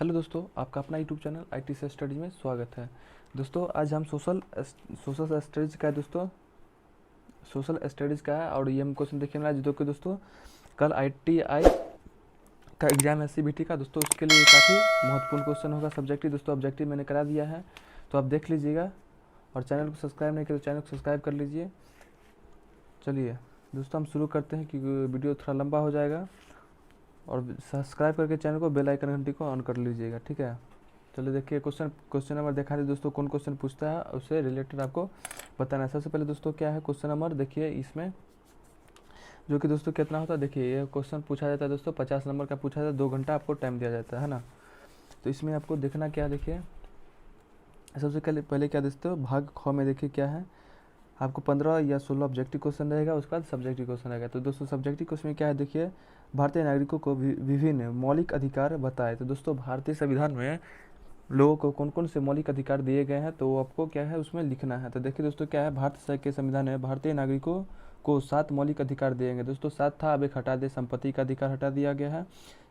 Hello दोस्तों, आपका अपना यूट्यूब चैनल आईटी से स्टडीज में स्वागत है। दोस्तों आज हम सोशल स्टडीज़ का है दोस्तों, सोशल स्टडीज़ का है और ये हम क्वेश्चन देखने वाला है जो कि दोस्तों कल आईटीआई का एग्जाम है सीबीटी का। दोस्तों उसके लिए काफ़ी महत्वपूर्ण क्वेश्चन होगा सब्जेक्टिव। दोस्तों ऑब्जेक्टिव मैंने करा दिया है तो आप देख लीजिएगा, और चैनल को सब्सक्राइब नहीं किया तो चैनल को सब्सक्राइब कर लीजिए। चलिए दोस्तों हम शुरू करते हैं क्योंकि वीडियो थोड़ा लंबा हो जाएगा, और सब्सक्राइब करके चैनल को बेल आइकन घंटी को ऑन कर लीजिएगा, ठीक है। चलिए देखिए क्वेश्चन नंबर देखा दे दोस्तों, कौन क्वेश्चन पूछता है उससे रिलेटेड आपको बताना है। सबसे पहले दोस्तों क्या है क्वेश्चन नंबर, देखिए इसमें जो कि दोस्तों कितना होता है। देखिए ये क्वेश्चन पूछा जाता है दोस्तों 50 नंबर का पूछा जाता है, 2 घंटा आपको टाइम दिया जाता है ना। तो इसमें आपको देखना क्या, देखिए सबसे पहले क्या देखते हो, भाग ख में देखिए क्या है, आपको 15 या 16 ऑब्जेक्टिव क्वेश्चन रहेगा, उसके बाद सब्जेक्टिव क्वेश्चन रहेगा। तो दोस्तों सब्जेक्टिव क्वेश्चन में क्या है, देखिए भारतीय नागरिकों को विभिन्न मौलिक अधिकार बताए। तो दोस्तों भारतीय संविधान में लोगों को कौन कौन से मौलिक अधिकार दिए गए हैं तो आपको क्या है उसमें लिखना है। तो देखिए दोस्तों क्या है, भारत के संविधान में भारतीय नागरिकों को 7 मौलिक अधिकार दिए गए। दोस्तों 7 था, अब एक हटा दे, संपत्ति का अधिकार हटा दिया गया है।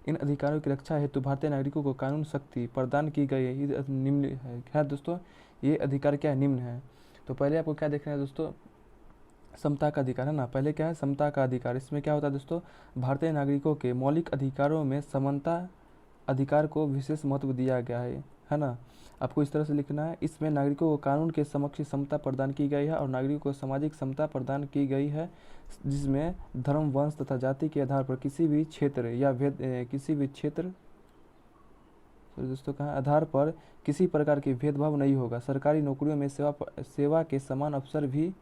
इन अधिकारों की रक्षा हेतु भारतीय नागरिकों को कानून शक्ति प्रदान की गई है। ये निम्न है दोस्तों, ये अधिकार क्या है, निम्न है। तो पहले आपको क्या देखना है दोस्तों, समता का अधिकार है ना। पहले क्या है, समता का अधिकार। इसमें क्या होता है दोस्तों, भारतीय नागरिकों के मौलिक अधिकारों में समानता अधिकार को विशेष महत्व दिया गया है ना। आपको इस तरह से लिखना है, इसमें नागरिकों को कानून के समक्ष समता प्रदान की गई है और नागरिकों को सामाजिक समता प्रदान की गई है, जिसमें धर्म, वंश तथा जाति के आधार पर किसी भी क्षेत्र या किसी भी क्षेत्र दोस्तों कहाँ आधार पर किसी प्रकार के भेदभाव नहीं होगा। सरकारी नौकरियों में सेवा के समान अवसर भी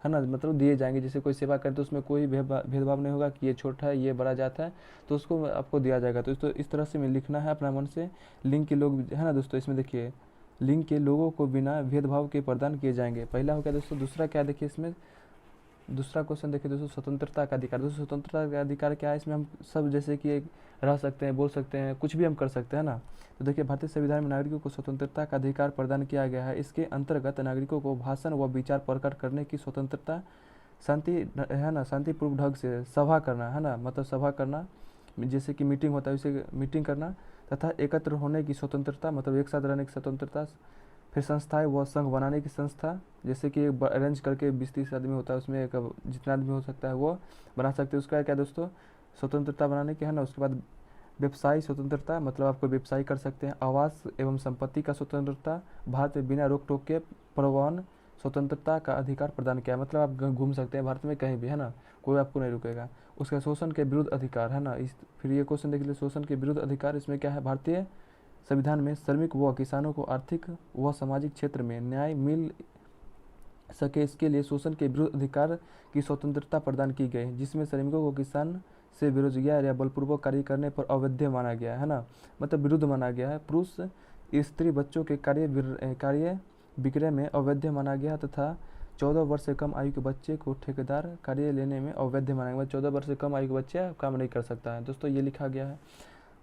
है ना, मतलब दिए जाएंगे। जैसे कोई सेवा करे तो उसमें कोई भेदभाव नहीं होगा कि ये छोटा है ये बड़ा जाता है, तो उसको आपको दिया जाएगा। तो इस तरह से लिखना है अपना मन से। लिंग के लोग है ना दोस्तों, इसमें देखिए लिंग के लोगों को बिना भेदभाव के प्रदान किए जाएंगे, पहला हो गया दोस्तों। दूसरा क्या देखिए इसमें, दूसरा क्वेश्चन देखिए दोस्तों, स्वतंत्रता का अधिकार। दोस्तों स्वतंत्रता का अधिकार क्या है, इसमें हम सब जैसे कि रह सकते हैं, बोल सकते हैं, कुछ भी हम कर सकते हैं ना। तो देखिए भारतीय संविधान में नागरिकों को स्वतंत्रता का अधिकार प्रदान किया गया है। इसके अंतर्गत नागरिकों को भाषण व विचार प्रकट करने की स्वतंत्रता, शांति है ना, शांतिपूर्वक ढंग से सभा करना है ना, मतलब सभा करना जैसे कि मीटिंग होता है उसे मीटिंग करना, तथा एकत्र होने की स्वतंत्रता, मतलब एक साथ रहने की स्वतंत्रता। फिर संस्थाएं व संघ बनाने की संस्था, जैसे कि अरेंज करके 20-30 आदमी होता है उसमें एक जितना आदमी हो सकता है वो बना सकते हैं, उसका क्या दोस्तों स्वतंत्रता बनाने की है ना। उसके बाद व्यवसाय स्वतंत्रता, मतलब आपको व्यवसाय कर सकते हैं। आवास एवं संपत्ति का स्वतंत्रता, भारत में बिना रोक टोक के परिवहन स्वतंत्रता का अधिकार प्रदान किया, मतलब आप घूम सकते हैं भारत में कहीं भी है ना, कोई आपको नहीं रुकेगा। उसका शोषण के विरुद्ध अधिकार है ना। इस फिर ये क्वेश्चन देख लीजिए, शोषण के विरुद्ध अधिकार, इसमें क्या है, भारतीय संविधान में श्रमिक व किसानों को आर्थिक व सामाजिक क्षेत्र में न्याय मिल सके, इसके लिए शोषण के विरुद्ध अधिकार की स्वतंत्रता प्रदान की गई है, जिसमें श्रमिकों को किसान से बेरोजगार या बलपूर्वक कार्य करने पर अवैध माना गया है ना, मतलब विरुद्ध माना गया है। पुरुष स्त्री बच्चों के कार्य विक्रय में अवैध माना गया, तथा 14 वर्ष से कम आयु के बच्चे को ठेकेदार कार्य लेने में अवैध माना गया। 14 वर्ष से कम आयु के बच्चे काम नहीं कर सकता है दोस्तों, ये लिखा गया है।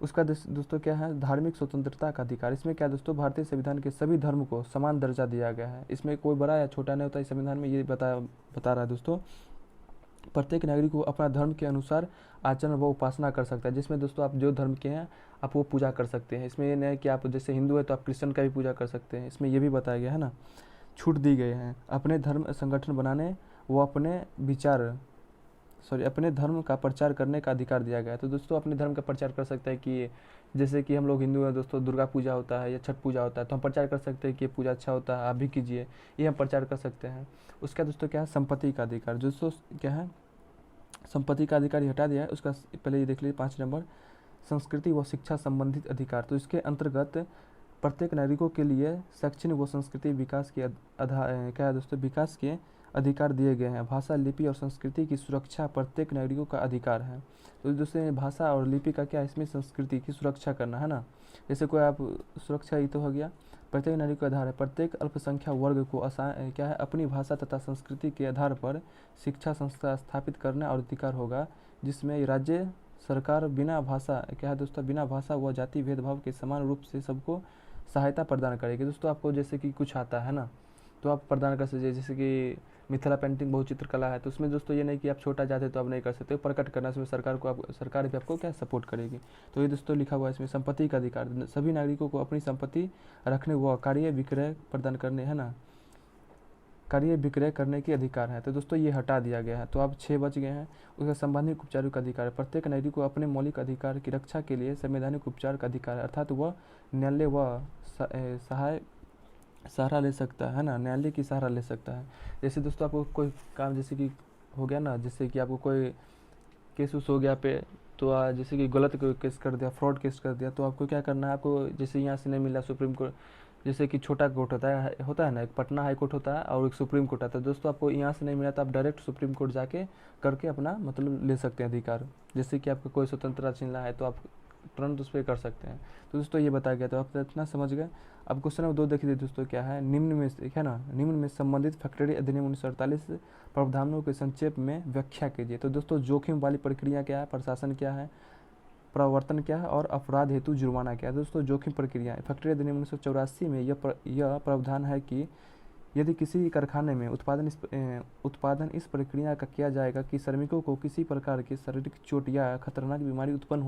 उसका दोस्तों क्या है, धार्मिक स्वतंत्रता का अधिकार। इसमें क्या दोस्तों, भारतीय संविधान के सभी धर्म को समान दर्जा दिया गया है, इसमें कोई बड़ा या छोटा नहीं होता। इस संविधान में ये बता रहा है दोस्तों, प्रत्येक नागरिक को अपना धर्म के अनुसार आचरण व उपासना कर सकता है, जिसमें दोस्तों आप जो धर्म के हैं आप वो पूजा कर सकते हैं। इसमें ये नहीं है कि आप जैसे हिंदू है तो आप क्रिश्चियन का भी पूजा कर सकते हैं, इसमें ये भी बताया गया है ना। छूट दी गई है अपने धर्म संगठन बनाने व अपने धर्म का प्रचार करने का अधिकार दिया गया है। तो दोस्तों अपने धर्म का प्रचार कर सकते हैं कि जैसे कि हम लोग हिंदू हैं दोस्तों, दुर्गा पूजा होता है या छठ पूजा होता है तो हम प्रचार कर सकते हैं कि ये पूजा अच्छा होता है, आप भी कीजिए, ये हम प्रचार कर सकते हैं। उसका दोस्तों क्या है, संपत्ति का अधिकार। दोस्तों क्या है, संपत्ति का अधिकार हटा दिया है। उसका पहले ये देख लीजिए 5 नंबर, संस्कृति व शिक्षा संबंधित अधिकार। तो इसके अंतर्गत प्रत्येक नागरिकों के लिए शैक्षणिक व संस्कृति विकास के क्या है दोस्तों, विकास के अधिकार दिए गए हैं। भाषा, लिपि और संस्कृति की सुरक्षा प्रत्येक नागरिकों का अधिकार है। तो दोस्तों भाषा और लिपि का क्या है, इसमें संस्कृति की सुरक्षा करना है ना। जैसे कोई आप सुरक्षा ही तो हो गया, प्रत्येक नागरिक का आधार है। प्रत्येक अल्पसंख्यक वर्ग को क्या है, अपनी भाषा तथा संस्कृति के आधार पर शिक्षा संस्था स्थापित करने और अधिकार होगा, जिसमें राज्य सरकार बिना भाषा क्या है दोस्तों, बिना भाषा व जाति भेदभाव के समान रूप से सबको सहायता प्रदान करेगी। दोस्तों आपको जैसे कि कुछ आता है ना तो आप प्रदान कर सकते, जैसे कि मिथिला पेंटिंग बहु चित्रकला है, तो उसमें दोस्तों ये नहीं कि आप छोटा चाहते तो आप नहीं कर सकते, प्रकट करना इसमें सरकार भी आपको क्या सपोर्ट करेगी। तो ये दोस्तों लिखा हुआ है इसमें संपत्ति का अधिकार, सभी नागरिकों को अपनी संपत्ति रखने व कार्य विक्रय प्रदान करने, है ना, कार्य विक्रय करने की अधिकार है। तो दोस्तों ये हटा दिया गया है, तो अब 6 बच गए हैं। उसका संवैधानिक उपचारों का अधिकार है, प्रत्येक नागरिक को अपने मौलिक अधिकार की रक्षा के लिए संवैधानिक उपचार का अधिकार है, अर्थात वह न्यायालय व सहारा ले सकता है ना, न्यायालय की सहारा ले सकता है। जैसे दोस्तों आपको कोई काम जैसे कि हो गया ना, जैसे कि आपको कोई केस उस हो गया पे, तो जैसे कि गलत कोई केस कर दिया, फ्रॉड केस कर दिया, तो आपको क्या करना है, आपको जैसे यहाँ से नहीं मिला सुप्रीम कोर्ट, जैसे कि छोटा कोर्ट होता है ना, एक पटना हाई कोर्ट होता है और एक सुप्रीम कोर्ट आता है। दोस्तों आपको यहाँ से नहीं मिला तो आप डायरेक्ट सुप्रीम कोर्ट जाके करके अपना मतलब ले सकते हैं अधिकार। जैसे कि आपका कोई स्वतंत्रता छीनना है तो आप तुरंत उस पर कर सकते हैं। तो दोस्तों ये बताया गया, तो आप इतना समझ गए। अब क्वेश्चन नंबर 2 देखिए दोस्तों क्या है, निम्न में है ना, निम्न में संबंधित फैक्ट्री अधिनियम 1948 प्रावधानों के संक्षेप में व्याख्या कीजिए। तो दोस्तों जोखिम वाली प्रक्रिया क्या है, प्रशासन क्या है, प्रवर्तन क्या है और अपराध हेतु जुर्माना क्या है। दोस्तों जोखिम प्रक्रिया, फैक्ट्री अधिनियम 1984 में यह प्रावधान है कि यदि किसी कारखाने में उत्पादन इस प्रक्रिया का किया जाएगा कि श्रमिकों को किसी प्रकार की शारीरिक चोट या खतरनाक बीमारी उत्पन्न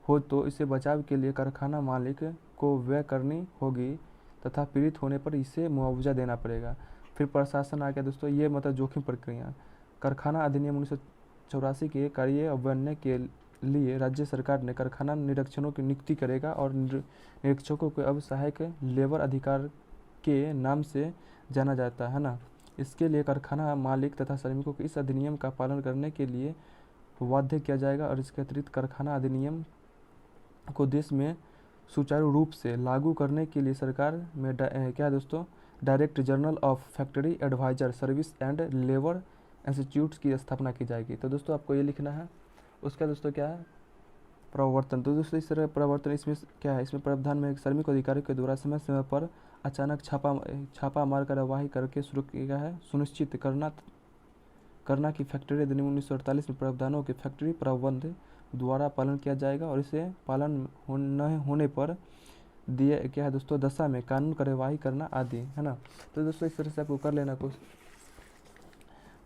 हो तो इससे बचाव के लिए कारखाना मालिक को व्यय करनी होगी तथा पीड़ित होने पर इसे मुआवजा देना पड़ेगा। फिर प्रशासन आ गया दोस्तों, ये मतलब जोखिम प्रक्रिया, कारखाना अधिनियम 1984 के कार्यान्वयन के लिए राज्य सरकार ने कारखाना निरीक्षणों की नियुक्ति करेगा और निरीक्षकों को अब सहायक लेबर अधिकार के नाम से जाना जाता है ना। इसके लिए कारखाना मालिक तथा श्रमिकों को इस अधिनियम का पालन करने के लिए बाध्य किया जाएगा और इसके अतिरिक्त कारखाना अधिनियम को देश में सुचारू रूप से लागू करने के लिए सरकार में क्या है दोस्तों, director general of factory advisor service and labour institutes की स्थापना की जाएगी। तो दोस्तों आपको ये लिखना है। उसका दोस्तों क्या है, प्रवर्तन। तो दोस्तों इस तरह प्रवर्तन इसमें क्या है, इसमें प्रावधान में श्रमिक अधिकारियों के द्वारा समय समय पर अचानक छापा मार कार्यवाही करके सुनिश्चित करना कि फैक्ट्री अधिनियम 1948 में प्रावधानों के फैक्ट्री प्रबंध द्वारा पालन किया जाएगा और इसे पालन न होने पर दिए क्या है दोस्तों दशा में कानून कार्यवाही करना आदि, है ना। तो दोस्तों इस तरह से आपको कर लेना कुछ।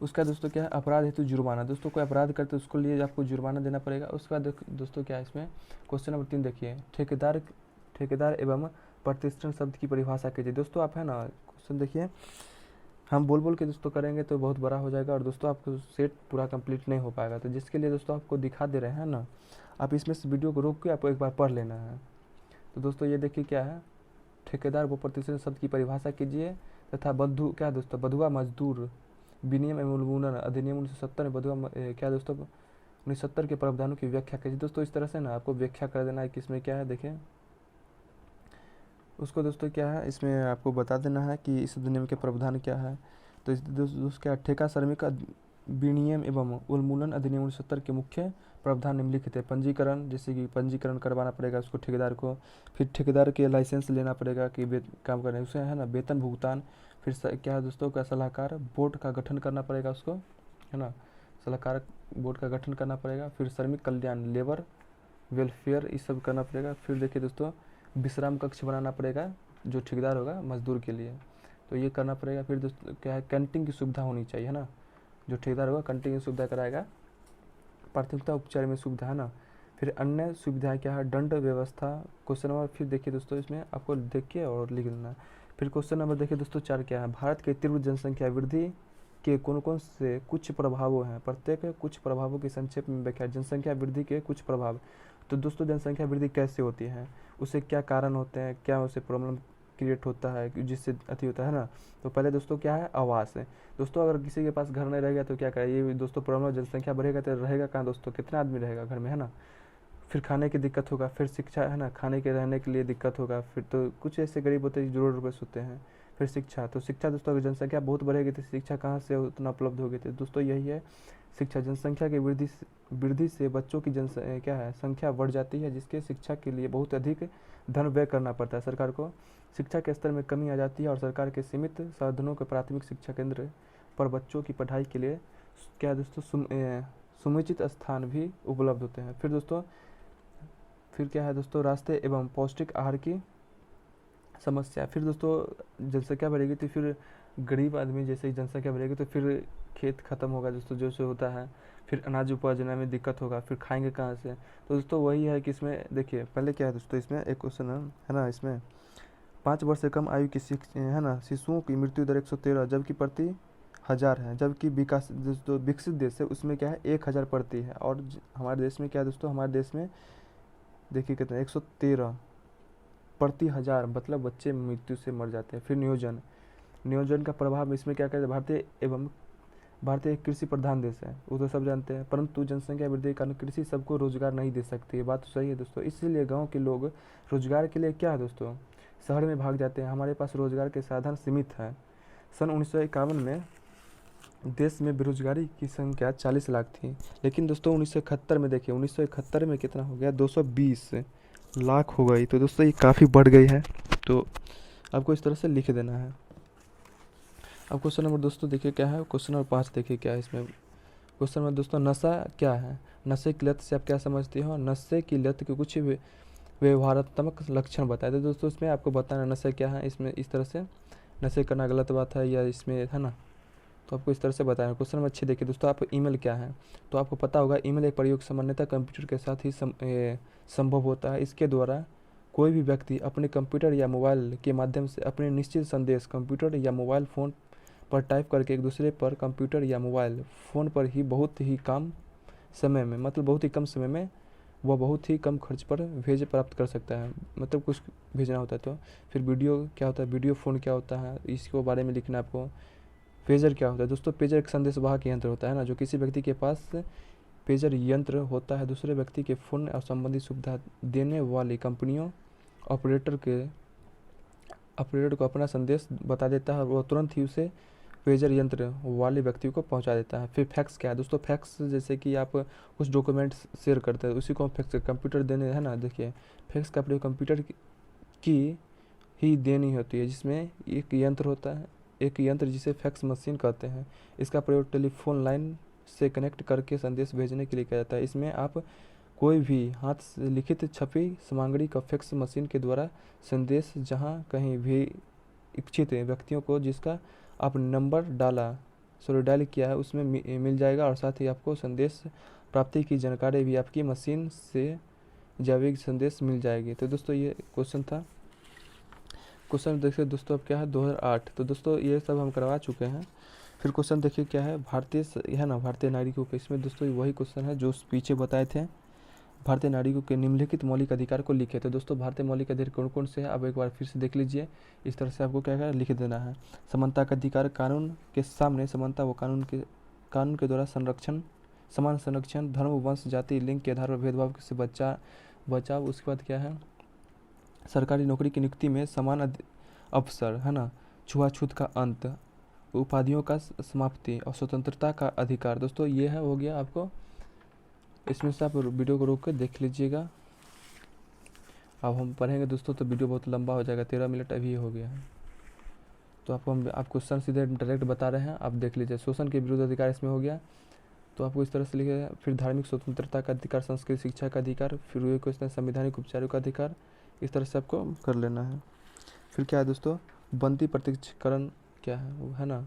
उसका दोस्तों क्या है, अपराध हेतु जुर्माना। दोस्तों कोई अपराध करते उसको लिए आपको जुर्माना देना पड़ेगा। उसके बाद दोस्तों क्या है इसमें क्वेश्चन नंबर 3 देखिए, ठेकेदार एवं प्रतिष्ठान शब्द की परिभाषा कीजिए। दोस्तों आप है ना क्वेश्चन देखिए, हम बोल के दोस्तों करेंगे तो बहुत बड़ा हो जाएगा और दोस्तों आपको सेट पूरा कंप्लीट नहीं हो पाएगा। तो जिसके लिए दोस्तों आपको दिखा दे रहे हैं ना, आप इसमें से वीडियो को रोक के आपको एक बार पढ़ लेना है। तो दोस्तों ये देखिए क्या है, ठेकेदार व प्रतिष्ठान शब्द की परिभाषा कीजिए तथा क्या दोस्तों बधुआ मजदूर विनियम एवं उन्मूलन अधिनियम 1970 में बधुआ क्या दोस्तों 1970 के प्रावधानों की व्याख्या कीजिए। दोस्तों इस तरह से ना आपको व्याख्या कर देना है कि इसमें क्या है, देखें उसको दोस्तों क्या है, इसमें आपको बता देना है कि इस अधिनियम के प्रावधान क्या है। तो इस दोस्तों क्या, ठेका श्रमिक विनियम एवं उन्मूलन अधिनियम 1970 के मुख्य प्रावधान निम्नलिखित है। पंजीकरण, जैसे कि पंजीकरण करवाना पड़ेगा उसको ठेकेदार को, फिर ठेकेदार के लाइसेंस लेना पड़ेगा कि काम करने उसे, है ना, वेतन भुगतान, फिर क्या है दोस्तों का सलाहकार बोर्ड का गठन करना पड़ेगा उसको, है ना, सलाहकार बोर्ड का गठन करना पड़ेगा। फिर श्रमिक कल्याण, लेबर वेलफेयर, ये सब करना पड़ेगा। फिर देखिए दोस्तों विश्राम कक्ष बनाना पड़ेगा जो ठेकेदार होगा मजदूर के लिए, तो ये करना पड़ेगा। फिर दोस्तों क्या है, कैंटीन की सुविधा होनी चाहिए, है ना, जो ठेकेदार होगा कैंटीन की सुविधा कराएगा। प्राथमिकता उपचार में सुविधा, है ना। फिर अन्य सुविधाएं क्या है, दंड व्यवस्था। क्वेश्चन नंबर फिर देखिए दोस्तों, इसमें आपको देखिए और लिख लेना। फिर क्वेश्चन नंबर देखिए दोस्तों 4 क्या है, भारत के तीव्र जनसंख्या वृद्धि के कौन से कुछ प्रभावों हैं, प्रत्येक कुछ प्रभावों की संक्षेप में व्याख्या। जनसंख्या वृद्धि के कुछ प्रभाव। तो दोस्तों जनसंख्या वृद्धि कैसे होती है, उससे क्या कारण होते हैं, क्या उससे प्रॉब्लम क्रिएट होता है जिससे अति होता है ना। तो पहले दोस्तों क्या है, आवास है। दोस्तों अगर किसी के पास घर नहीं रहेगा तो क्या करें, ये दोस्तों प्रॉब्लम, जनसंख्या बढ़ेगा तो रहेगा कहाँ दोस्तों, कितना आदमी रहेगा घर में, है ना। फिर खाने की दिक्कत होगा, फिर शिक्षा, है ना, खाने के रहने के लिए दिक्कत होगा। फिर तो कुछ ऐसे गरीब होते हैं जो रुपये सोते हैं। फिर शिक्षा, तो शिक्षा दोस्तों अगर जनसंख्या बहुत बढ़ेगी तो शिक्षा कहाँ से उतना उपलब्ध होगी, तो दोस्तों यही है शिक्षा। जनसंख्या की वृद्धि से बच्चों की क्या है संख्या बढ़ जाती है, जिसके शिक्षा के लिए बहुत अधिक धन व्यय करना पड़ता है सरकार को। शिक्षा के स्तर में कमी आ जाती है और सरकार के सीमित साधनों के प्राथमिक शिक्षा केंद्र पर बच्चों की पढ़ाई के लिए क्या दोस्तों समुचित स्थान भी उपलब्ध होते हैं। फिर क्या है दोस्तों, रास्ते एवं पौष्टिक आहार की समस्या। फिर दोस्तों जनसंख्या बढ़ेगी तो फिर गरीब आदमी जैसे ही जनसंख्या बढ़ेगी तो फिर खेत ख़त्म होगा दोस्तों, जो से होता है, फिर अनाज उपजने में दिक्कत होगा, फिर खाएंगे कहाँ से। तो दोस्तों वही है कि इसमें देखिए पहले क्या है दोस्तों, इसमें एक क्वेश्चन है ना, इसमें 5 वर्ष से कम आयु की है ना शिशुओं की मृत्यु दर 113 जबकि प्रति हज़ार है, जबकि विकास जो विकसित देश है उसमें क्या है 1000 प्रति है। और हमारे देश में क्या है दोस्तों, हमारे देश में देखिए कितना 113 प्रति हज़ार, मतलब बच्चे मृत्यु से मर जाते हैं। फिर नियोजन, नियोजन का प्रभाव इसमें क्या कहते हैं, भारतीय एक कृषि प्रधान देश है, वो तो सब जानते हैं, परंतु जनसंख्या वृद्धि के कारण कृषि सबको रोजगार नहीं दे सकती है, बात तो सही है दोस्तों। इसीलिए गांव के लोग रोजगार के लिए क्या है दोस्तों, शहर में भाग जाते हैं, हमारे पास रोजगार के साधन सीमित है। सन 1951 में देश में बेरोजगारी की संख्या 40 लाख थी, लेकिन दोस्तों 1971 में देखिए 1971 में कितना हो गया, 220 लाख हो गई। तो दोस्तों ये काफ़ी बढ़ गई है, तो आपको इस तरह से लिख देना है। अब क्वेश्चन नंबर दोस्तों देखिए क्या है, क्वेश्चन नंबर 5 देखिए क्या है इसमें। क्वेश्चन नंबर दोस्तों, नशा क्या है? नशे की लत से आप क्या समझते हो? नशे की लत के कुछ व्यवहारात्मक लक्षण बताए। तो दोस्तों इसमें आपको बताना नशा क्या है, इसमें इस तरह से नशे करना गलत बात है या इसमें है ना, तो आपको इस तरह से बताया। क्वेश्चन नंबर 6 देखिए दोस्तों, आप ईमेल क्या है? तो आपको पता होगा ईमेल एक प्रयोग सामान्यतः कंप्यूटर के साथ ही संभव होता है। इसके द्वारा कोई भी व्यक्ति अपने कंप्यूटर या मोबाइल के माध्यम से अपने निश्चित संदेश कंप्यूटर या मोबाइल फ़ोन पर टाइप करके एक दूसरे पर कंप्यूटर या मोबाइल फ़ोन पर ही बहुत ही कम समय में, मतलब बहुत ही कम समय में, वह बहुत ही कम खर्च पर भेज प्राप्त कर सकता है, मतलब कुछ भेजना होता है तो। फिर वीडियो क्या होता है, वीडियो फ़ोन क्या होता है, इसके बारे में लिखना है आपको। पेजर क्या होता है दोस्तों, पेजर एक संदेशवाहक यंत्र होता है ना, जो किसी व्यक्ति के पास पेजर यंत्र होता है दूसरे व्यक्ति के फ़ोन और संबंधित सुविधा देने वाली कंपनियों ऑपरेटर को अपना संदेश बता देता है और वह तुरंत ही उसे पेजर यंत्र वाले व्यक्ति को पहुंचा देता है। फिर फैक्स क्या है दोस्तों, फैक्स जैसे कि आप कुछ डॉक्यूमेंट्स शेयर करते हैं उसी को हम फैक्स कंप्यूटर देने है ना, देखिए फैक्स का प्रयोग कंप्यूटर की ही देनी होती है, जिसमें एक यंत्र होता है, एक यंत्र जिसे फैक्स मशीन कहते हैं। इसका प्रयोग टेलीफोन लाइन से कनेक्ट करके संदेश भेजने के लिए किया जाता है। इसमें आप कोई भी हाथ से लिखित छपी सामग्री का फैक्स मशीन के द्वारा संदेश जहां कहीं भी इच्छित व्यक्तियों को जिसका आप नंबर डायल किया है उसमें मिल जाएगा, और साथ ही आपको संदेश प्राप्ति की जानकारी भी आपकी मशीन से जैविक संदेश मिल जाएगी। तो दोस्तों ये क्वेश्चन था। क्वेश्चन देखिए दोस्तों अब क्या है 2008, तो दोस्तों ये सब हम करवा चुके हैं। फिर क्वेश्चन देखिए क्या है, भारतीय नागरिकों के, इसमें दोस्तों वही क्वेश्चन है जो पीछे बताए थे। भारतीय नागरिकों के निम्नलिखित मौलिक अधिकार को लिखे। तो दोस्तों भारतीय मौलिक अधिकार कौन कौन से हैं, अब एक बार फिर से देख लीजिए। इस तरह से आपको क्या है लिख देना है। समानता का अधिकार, कानून के सामने समानता व कानून के द्वारा समान संरक्षण, धर्म, वंश, जाति, लिंग के आधार पर भेदभाव से बचाव। उसके बाद क्या है, सरकारी नौकरी की नियुक्ति में समान अवसर है ना, छुआछूत का अंत, उपाधियों का समाप्ति और स्वतंत्रता का अधिकार। दोस्तों ये है हो गया आपको, इसमें से आप वीडियो को रोक कर देख लीजिएगा। अब हम पढ़ेंगे दोस्तों तो वीडियो बहुत लंबा हो जाएगा, 13 मिनट अभी हो गया है, तो आप क्वेश्चन सीधे डायरेक्ट बता रहे हैं, आप देख लीजिए। शोषण के विरुद्ध अधिकार इसमें हो गया, तो आपको इस तरह से लिखे। फिर धार्मिक स्वतंत्रता का अधिकार, संस्कृत शिक्षा का अधिकार, फिर ये क्वेश्चन संवैधानिक उपचारों का अधिकार, इस तरह से आपको कर लेना है। फिर क्या है दोस्तों, बंदी प्रत्यक्षकरण क्या है वो है ना,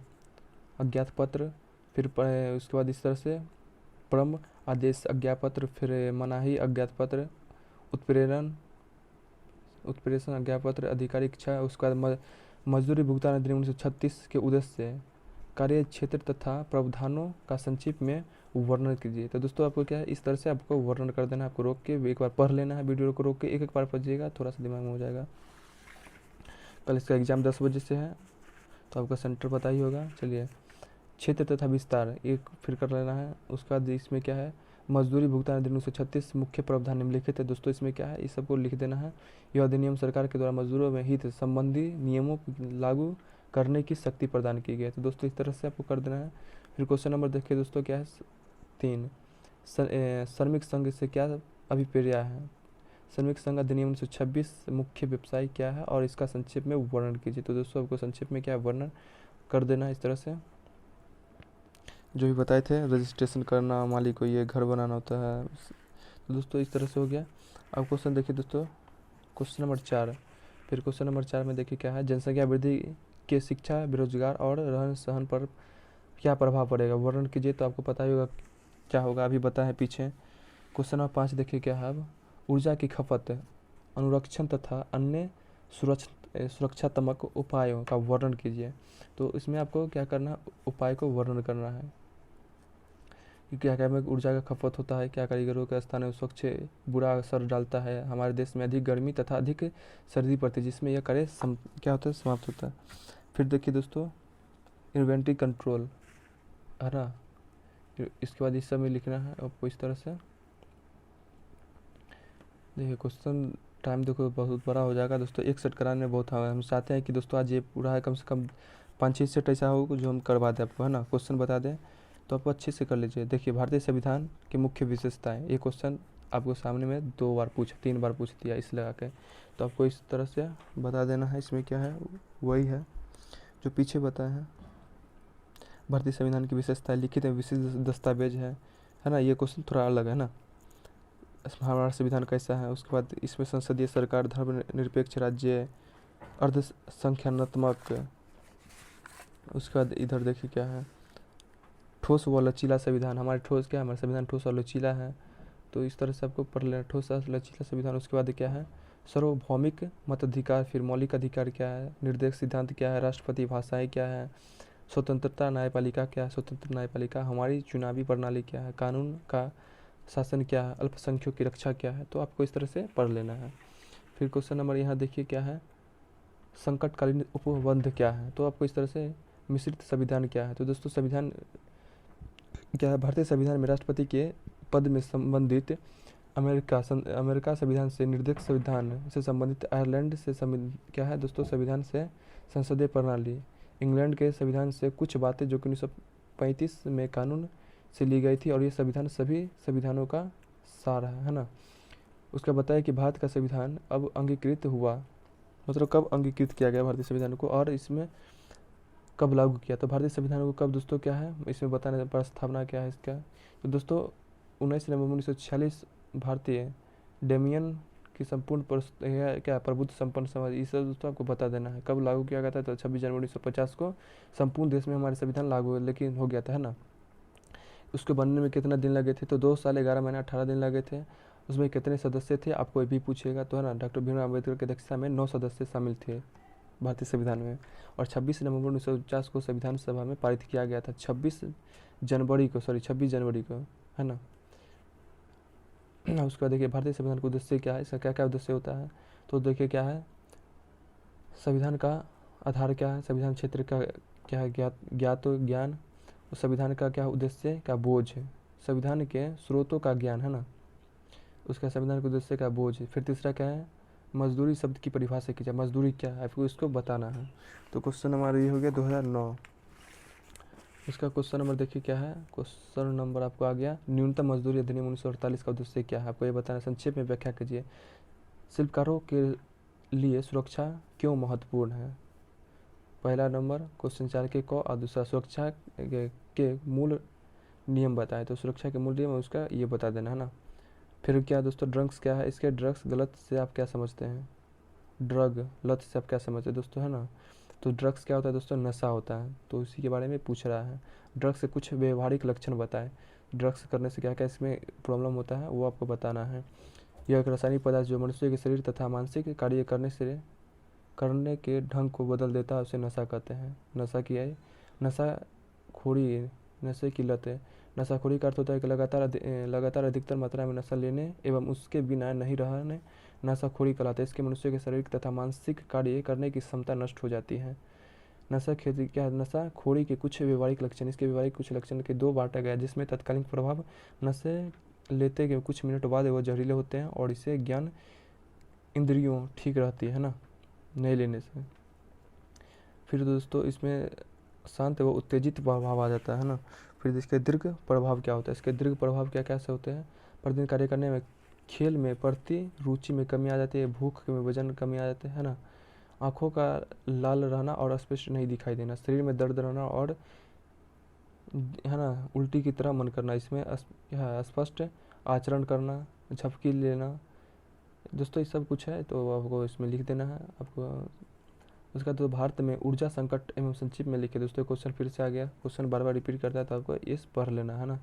अज्ञात पत्र, फिर उसके बाद इस तरह से परम आदेश अज्ञापत्र, फिर मनाही अज्ञापत्र, उत्प्रेषण अज्ञापत्र, अधिकारिक इच्छा। उसके बाद मजदूरी भुगतान अधिनियम 1936 के उद्देश्य से कार्य क्षेत्र तथा प्रावधानों का संक्षिप्त में वर्णन कीजिए। तो दोस्तों आपको क्या है इस तरह से आपको वर्णन कर देना है, आपको रोक के एक बार पढ़ लेना है, वीडियो को रोक के एक बार पढ़िएगा, थोड़ा सा दिमाग में हो जाएगा। कल इसका एग्ज़ाम 10 बजे से है, तो आपका सेंटर पता ही होगा। चलिए, क्षेत्र तथा विस्तार एक फिर कर लेना है। उसके बाद इसमें क्या है, मजदूरी भुगतान अधिनियम 1936 मुख्य प्रावधान निम्नलिखित है। दोस्तों इसमें क्या है, इस सबको लिख देना है। यह अधिनियम सरकार के द्वारा मजदूरों में हित संबंधी नियमों लागू करने की शक्ति प्रदान की गई है। तो दोस्तों इस तरह से आपको कर देना है। फिर क्वेश्चन नंबर देखिए दोस्तों क्या है 3, श्रमिक संघ से क्या अभिप्राय है। श्रमिक संघ अधिनियम 1926 मुख्य व्यवसाय क्या है और इसका संक्षेप में वर्णन कीजिए। तो दोस्तों आपको संक्षेप में क्या वर्णन कर देना है इस तरह से, जो भी बताए थे, रजिस्ट्रेशन करना, मालिक को ये घर बनाना होता है। तो दोस्तों इस तरह से हो गया। अब क्वेश्चन देखिए दोस्तों, क्वेश्चन नंबर 4। फिर क्वेश्चन नंबर 4 में देखिए क्या है, जनसंख्या वृद्धि के शिक्षा, बेरोजगार और रहन सहन पर क्या प्रभाव पड़ेगा, वर्णन कीजिए। तो आपको पता ही होगा क्या होगा, अभी बताएं पीछे। क्वेश्चन नंबर 5 देखिए क्या है अब। ऊर्जा की खपत, अनुरक्षण तथा अन्य सुरक्षात्मक उपायों का वर्णन कीजिए। तो इसमें आपको क्या करना, उपाय को वर्णन करना है कि क्या क्या में ऊर्जा का खपत होता है, क्या कारीगरों के स्थान में स्वच्छ बुरा असर डालता है, हमारे देश में अधिक गर्मी तथा अधिक सर्दी पड़ती है जिसमें यह कार्य क्या होता है, समाप्त होता है। फिर देखिए दोस्तों, इन्वेंट्री कंट्रोल है ना, इसके बाद इस सब में लिखना है आपको इस तरह से। देखिए क्वेश्चन टाइम देखो बहुत बड़ा हो जाएगा दोस्तों, एक सेट कराने में बहुत हम चाहते हैं कि दोस्तों आज ये पूरा है, कम से कम 5-6 सेट ऐसा हो जो हम करवा दें आपको, है ना, क्वेश्चन बता दें तो आपको अच्छे से कर लीजिए। देखिए भारतीय संविधान की मुख्य विशेषताएं, ये क्वेश्चन आपको सामने में 2 बार पूछा, 3 बार पूछ दिया इस लगा के, तो आपको इस तरह से बता देना है। इसमें क्या है, वही है जो पीछे बताया है। भारतीय संविधान की विशेषताएं लिखित विशेष दस्तावेज है ना, ये क्वेश्चन थोड़ा अलग है ना। हमारा संविधान कैसा है, उसके बाद इसमें संसदीय सरकार, धर्मनिरपेक्ष राज्य, अर्धसंख्यात्मक, उसके बाद इधर देखिए क्या है, ठोस व लचीला संविधान। हमारे ठोस क्या है, हमारा संविधान ठोस और लचीला है, तो इस तरह से आपको पढ़ लेना, ठोस और लचीला संविधान। उसके बाद क्या है, सार्वभौमिक मताधिकार, फिर मौलिक अधिकार क्या है, निर्देश सिद्धांत क्या है, राष्ट्रपति भाषाएं क्या है, स्वतंत्रता न्यायपालिका क्या है, स्वतंत्र न्यायपालिका, हमारी चुनावी प्रणाली क्या है, कानून का शासन क्या है, अल्पसंख्यकों की रक्षा क्या है, तो आपको इस तरह से पढ़ लेना है। फिर क्वेश्चन नंबर यहाँ देखिए क्या है, संकटकालीन उपबंध क्या है, तो आपको इस तरह से मिश्रित संविधान क्या है। तो दोस्तों संविधान क्या है, भारतीय संविधान में राष्ट्रपति के पद में संबंधित अमेरिका संविधान से, निर्देश संविधान से संबंधित आयरलैंड से क्या है दोस्तों, संविधान से संसदीय प्रणाली, इंग्लैंड के संविधान से कुछ बातें जो कि 1935 में कानून से ली गई थी, और ये संविधान सभी संविधानों का सार है ना। उसका बताया कि भारत का संविधान अब अंगीकृत हुआ, मतलब कब अंगीकृत किया गया भारतीय संविधान को, और इसमें कब लागू किया। तो भारतीय संविधान को कब दोस्तों क्या है, इसमें बताने प्रस्तावना क्या है इसका। तो दोस्तों 19 नवंबर 1946 भारतीय डेमियन की संपूर्ण क्या प्रभुत्व संपन्न समाज, ये सब दोस्तों आपको बता देना है कब लागू किया गया था। तो 26 जनवरी 1950 को संपूर्ण देश में हमारे संविधान लागू लेकिन हो गया था, है ना। उसके बनने में कितना दिन लगे थे, तो 2 साल 11 महीना 18 दिन लगे थे। उसमें कितने सदस्य थे आपको ये भी पूछेगा, तो है ना, डॉक्टर भीमराव अम्बेडकर की अध्यक्षता में 9 सदस्य शामिल थे भारतीय संविधान में। और 26 नवंबर 1949 को संविधान सभा में पारित किया गया था, 26 जनवरी को, है ना। उसके बाद देखिए भारतीय संविधान का उद्देश्य क्या है, इसका क्या क्या उद्देश्य होता है। तो देखिए क्या है, संविधान का आधार क्या है, संविधान क्षेत्र का क्या है, ज्ञात ज्ञान, संविधान का क्या उद्देश्य का बोझ, संविधान के स्रोतों का ज्ञान, है ना। उसका संविधान के उद्देश्य का बोझ। फिर तीसरा क्या है, मजदूरी शब्द की परिभाषा की जाए, मजदूरी क्या है आपको इसको बताना है। तो क्वेश्चन हमारा ये हो गया 2009। इसका क्वेश्चन नंबर देखिए क्या है, क्वेश्चन नंबर आपको आ गया, न्यूनतम मजदूरी अधिनियम 1948 का उद्देश्य क्या है आपको ये बताना, संक्षेप में व्याख्या कीजिए। शिल्पकारों के लिए सुरक्षा क्यों महत्वपूर्ण है, पहला नंबर क्वेश्चन 4 के को, और दूसरा सुरक्षा के मूल नियम बताएं। तो सुरक्षा के मूल नियम उसका ये बता देना, है ना। फिर क्या दोस्तों, ड्रग्स क्या है, इसके ड्रग्स गलत से आप क्या समझते हैं, ड्रग लत से आप क्या समझते हैं दोस्तों, है ना। तो ड्रग्स क्या होता है दोस्तों, नशा होता है, तो इसी के बारे में पूछ रहा है। ड्रग्स से कुछ व्यवहारिक लक्षण बताएं, ड्रग्स करने से क्या क्या इसमें प्रॉब्लम होता है वो आपको बताना है। यह एक रासायनिक पदार्थ जो मनुष्य के शरीर तथा मानसिक कार्य करने के ढंग को बदल देता है, उसे नशा कहते हैं। नशा की है, नशाखोरी, नशे की लत है। नशाखोरी का अर्थ होता है कि लगातार अधिकतर मात्रा में नशा लेने एवं उसके बिना नहीं रहने नशाखोरी कहलाता है। इसके मनुष्य के शारीरिक तथा मानसिक कार्य करने की क्षमता नष्ट हो जाती है। नशा खेती क्या है, नशाखोरी के कुछ व्यवहारिक लक्षण, इसके व्यवहारिक कुछ लक्षण के 2 बांटा गया, जिसमें तत्कालीन प्रभाव, नशे लेते के कुछ मिनट बाद वो जहरीले होते हैं, और इससे ज्ञान इंद्रियों ठीक रहती है ना नहीं लेने से। फिर दोस्तों इसमें शांत व उत्तेजित प्रभाव आ जाता है ना। फिर इसके दीर्घ प्रभाव क्या होता है, इसके दीर्घ प्रभाव क्या कैसे होते हैं, प्रतिदिन कार्य करने में, खेल में प्रति रुचि में कमी आ जाती है, भूख में वजन कमी आ जाते है ना, आँखों का लाल रहना और स्पष्ट नहीं दिखाई देना, शरीर में दर्द रहना और है ना उल्टी की तरह मन करना, इसमें स्पष्ट आचरण करना, झपकी लेना। दोस्तों ये सब कुछ है तो आपको इसमें लिख देना है आपको, उसका तो भारत में ऊर्जा संकट एवं संक्षिप्त में लिखे। दोस्तों क्वेश्चन फिर से आ गया, क्वेश्चन बार बार रिपीट करता है तो आपको ये पढ़ लेना है ना।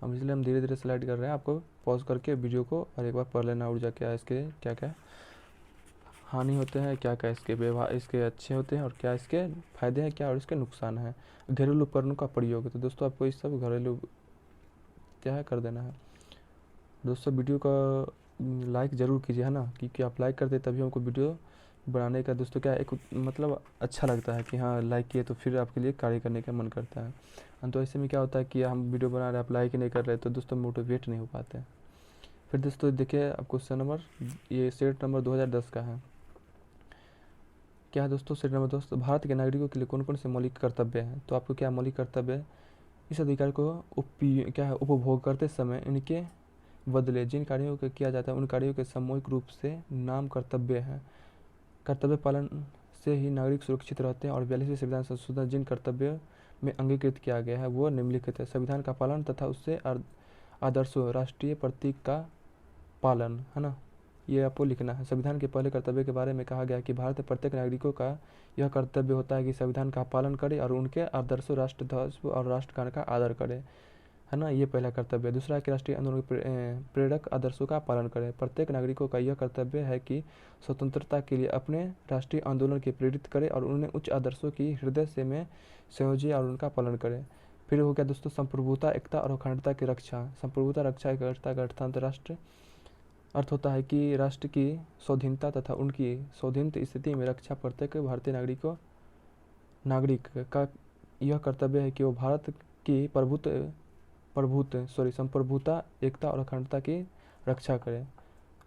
इसलिए हम धीरे धीरे स्लाइड कर रहे हैं, आपको पॉज करके वीडियो को और एक बार पढ़ लेना। ऊर्जा क्या है, इसके क्या क्या हानि होते हैं, क्या क्या इसके व्यवहार इसके अच्छे होते हैं और क्या इसके फायदे हैं क्या और इसके नुकसान हैं। घरेलू उपकरणों का प्रयोग, तो दोस्तों आपको इस सब घरेलू क्या है कर देना है। दोस्तों वीडियो का लाइक ज़रूर कीजिए है ना, क्योंकि आप लाइक करते तभी हमको वीडियो बनाने का दोस्तों क्या एक मतलब अच्छा लगता है कि हाँ लाइक किए तो फिर आपके लिए कार्य करने का मन करता है। तो ऐसे में क्या होता है कि हम वीडियो बना रहे हैं, आप लाइक नहीं कर रहे तो दोस्तों मोटिवेट नहीं हो पाते। फिर दोस्तों देखिए अब क्वेश्चन नंबर, ये सेट नंबर 2010 का है। क्या है दोस्तों सेट नंबर 10, भारत के नागरिकों के लिए कौन कौन से मौलिक कर्तव्य हैं। तो आपको क्या मौलिक कर्तव्य है, इस अधिकार को क्या है उपभोग करते समय इनके बदले जिन कार्यों को किया जाता है उन कार्यों के सामूहिक रूप से नाम कर्तव्य हैं। कर्तव्य पालन से ही नागरिक सुरक्षित रहते हैं। और 42वें संविधान संशोधन जिन कर्तव्य में अंगीकृत किया गया है वो निम्नलिखित है। संविधान का पालन तथा उससे आदर्शों राष्ट्रीय प्रतीक का पालन, है ना, ये आपको लिखना है। संविधान के पहले कर्तव्य के बारे में कहा गया कि भारत के प्रत्येक नागरिकों का यह कर्तव्य होता है कि संविधान का पालन करे और उनके आदर्शों राष्ट्रध्वज और राष्ट्रगान का आदर करे, है ना, ये पहला कर्तव्य। दूसरा है कि राष्ट्रीय आंदोलन के प्रेरक आदर्शों का पालन करें। प्रत्येक नागरिकों का यह कर्तव्य है कि स्वतंत्रता के लिए अपने राष्ट्रीय आंदोलन के प्रेरित करे और उन्हें उच्च आदर्शों की हृदय से में संयोजे और उनका पालन करें। फिर हो गया दोस्तों संप्रभुता, एकता और अखंडता की रक्षा। संप्रभुता, रक्षा, एकता का अर्थांत राष्ट्र अर्थ होता है कि राष्ट्र की स्वाधीनता तथा उनकी स्वाधीन स्थिति में रक्षा प्रत्येक भारतीय नागरिक का यह कर्तव्य है कि वो भारत की संप्रभुता, एकता और अखंडता की रक्षा करें।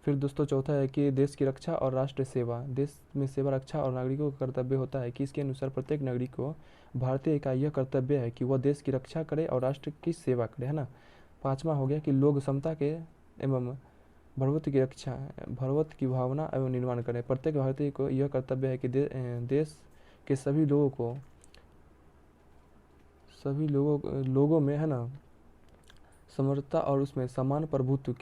फिर दोस्तों चौथा है कि देश की रक्षा और राष्ट्र सेवा। देश में सेवा, रक्षा और नागरिकों का कर्तव्य होता है कि इसके अनुसार प्रत्येक नागरिक को भारतीय का यह कर्तव्य है कि वह देश की रक्षा करे और राष्ट्र की सेवा करे, है ना। पांचवा हो गया कि लोग समता के एवं भरवत की रक्षा, भरवत की भावना एवं निर्माण करें। प्रत्येक भारतीय को यह कर्तव्य है कि देश के सभी लोगों में, है ना, समरसता और उसमें समान प्रभुत्व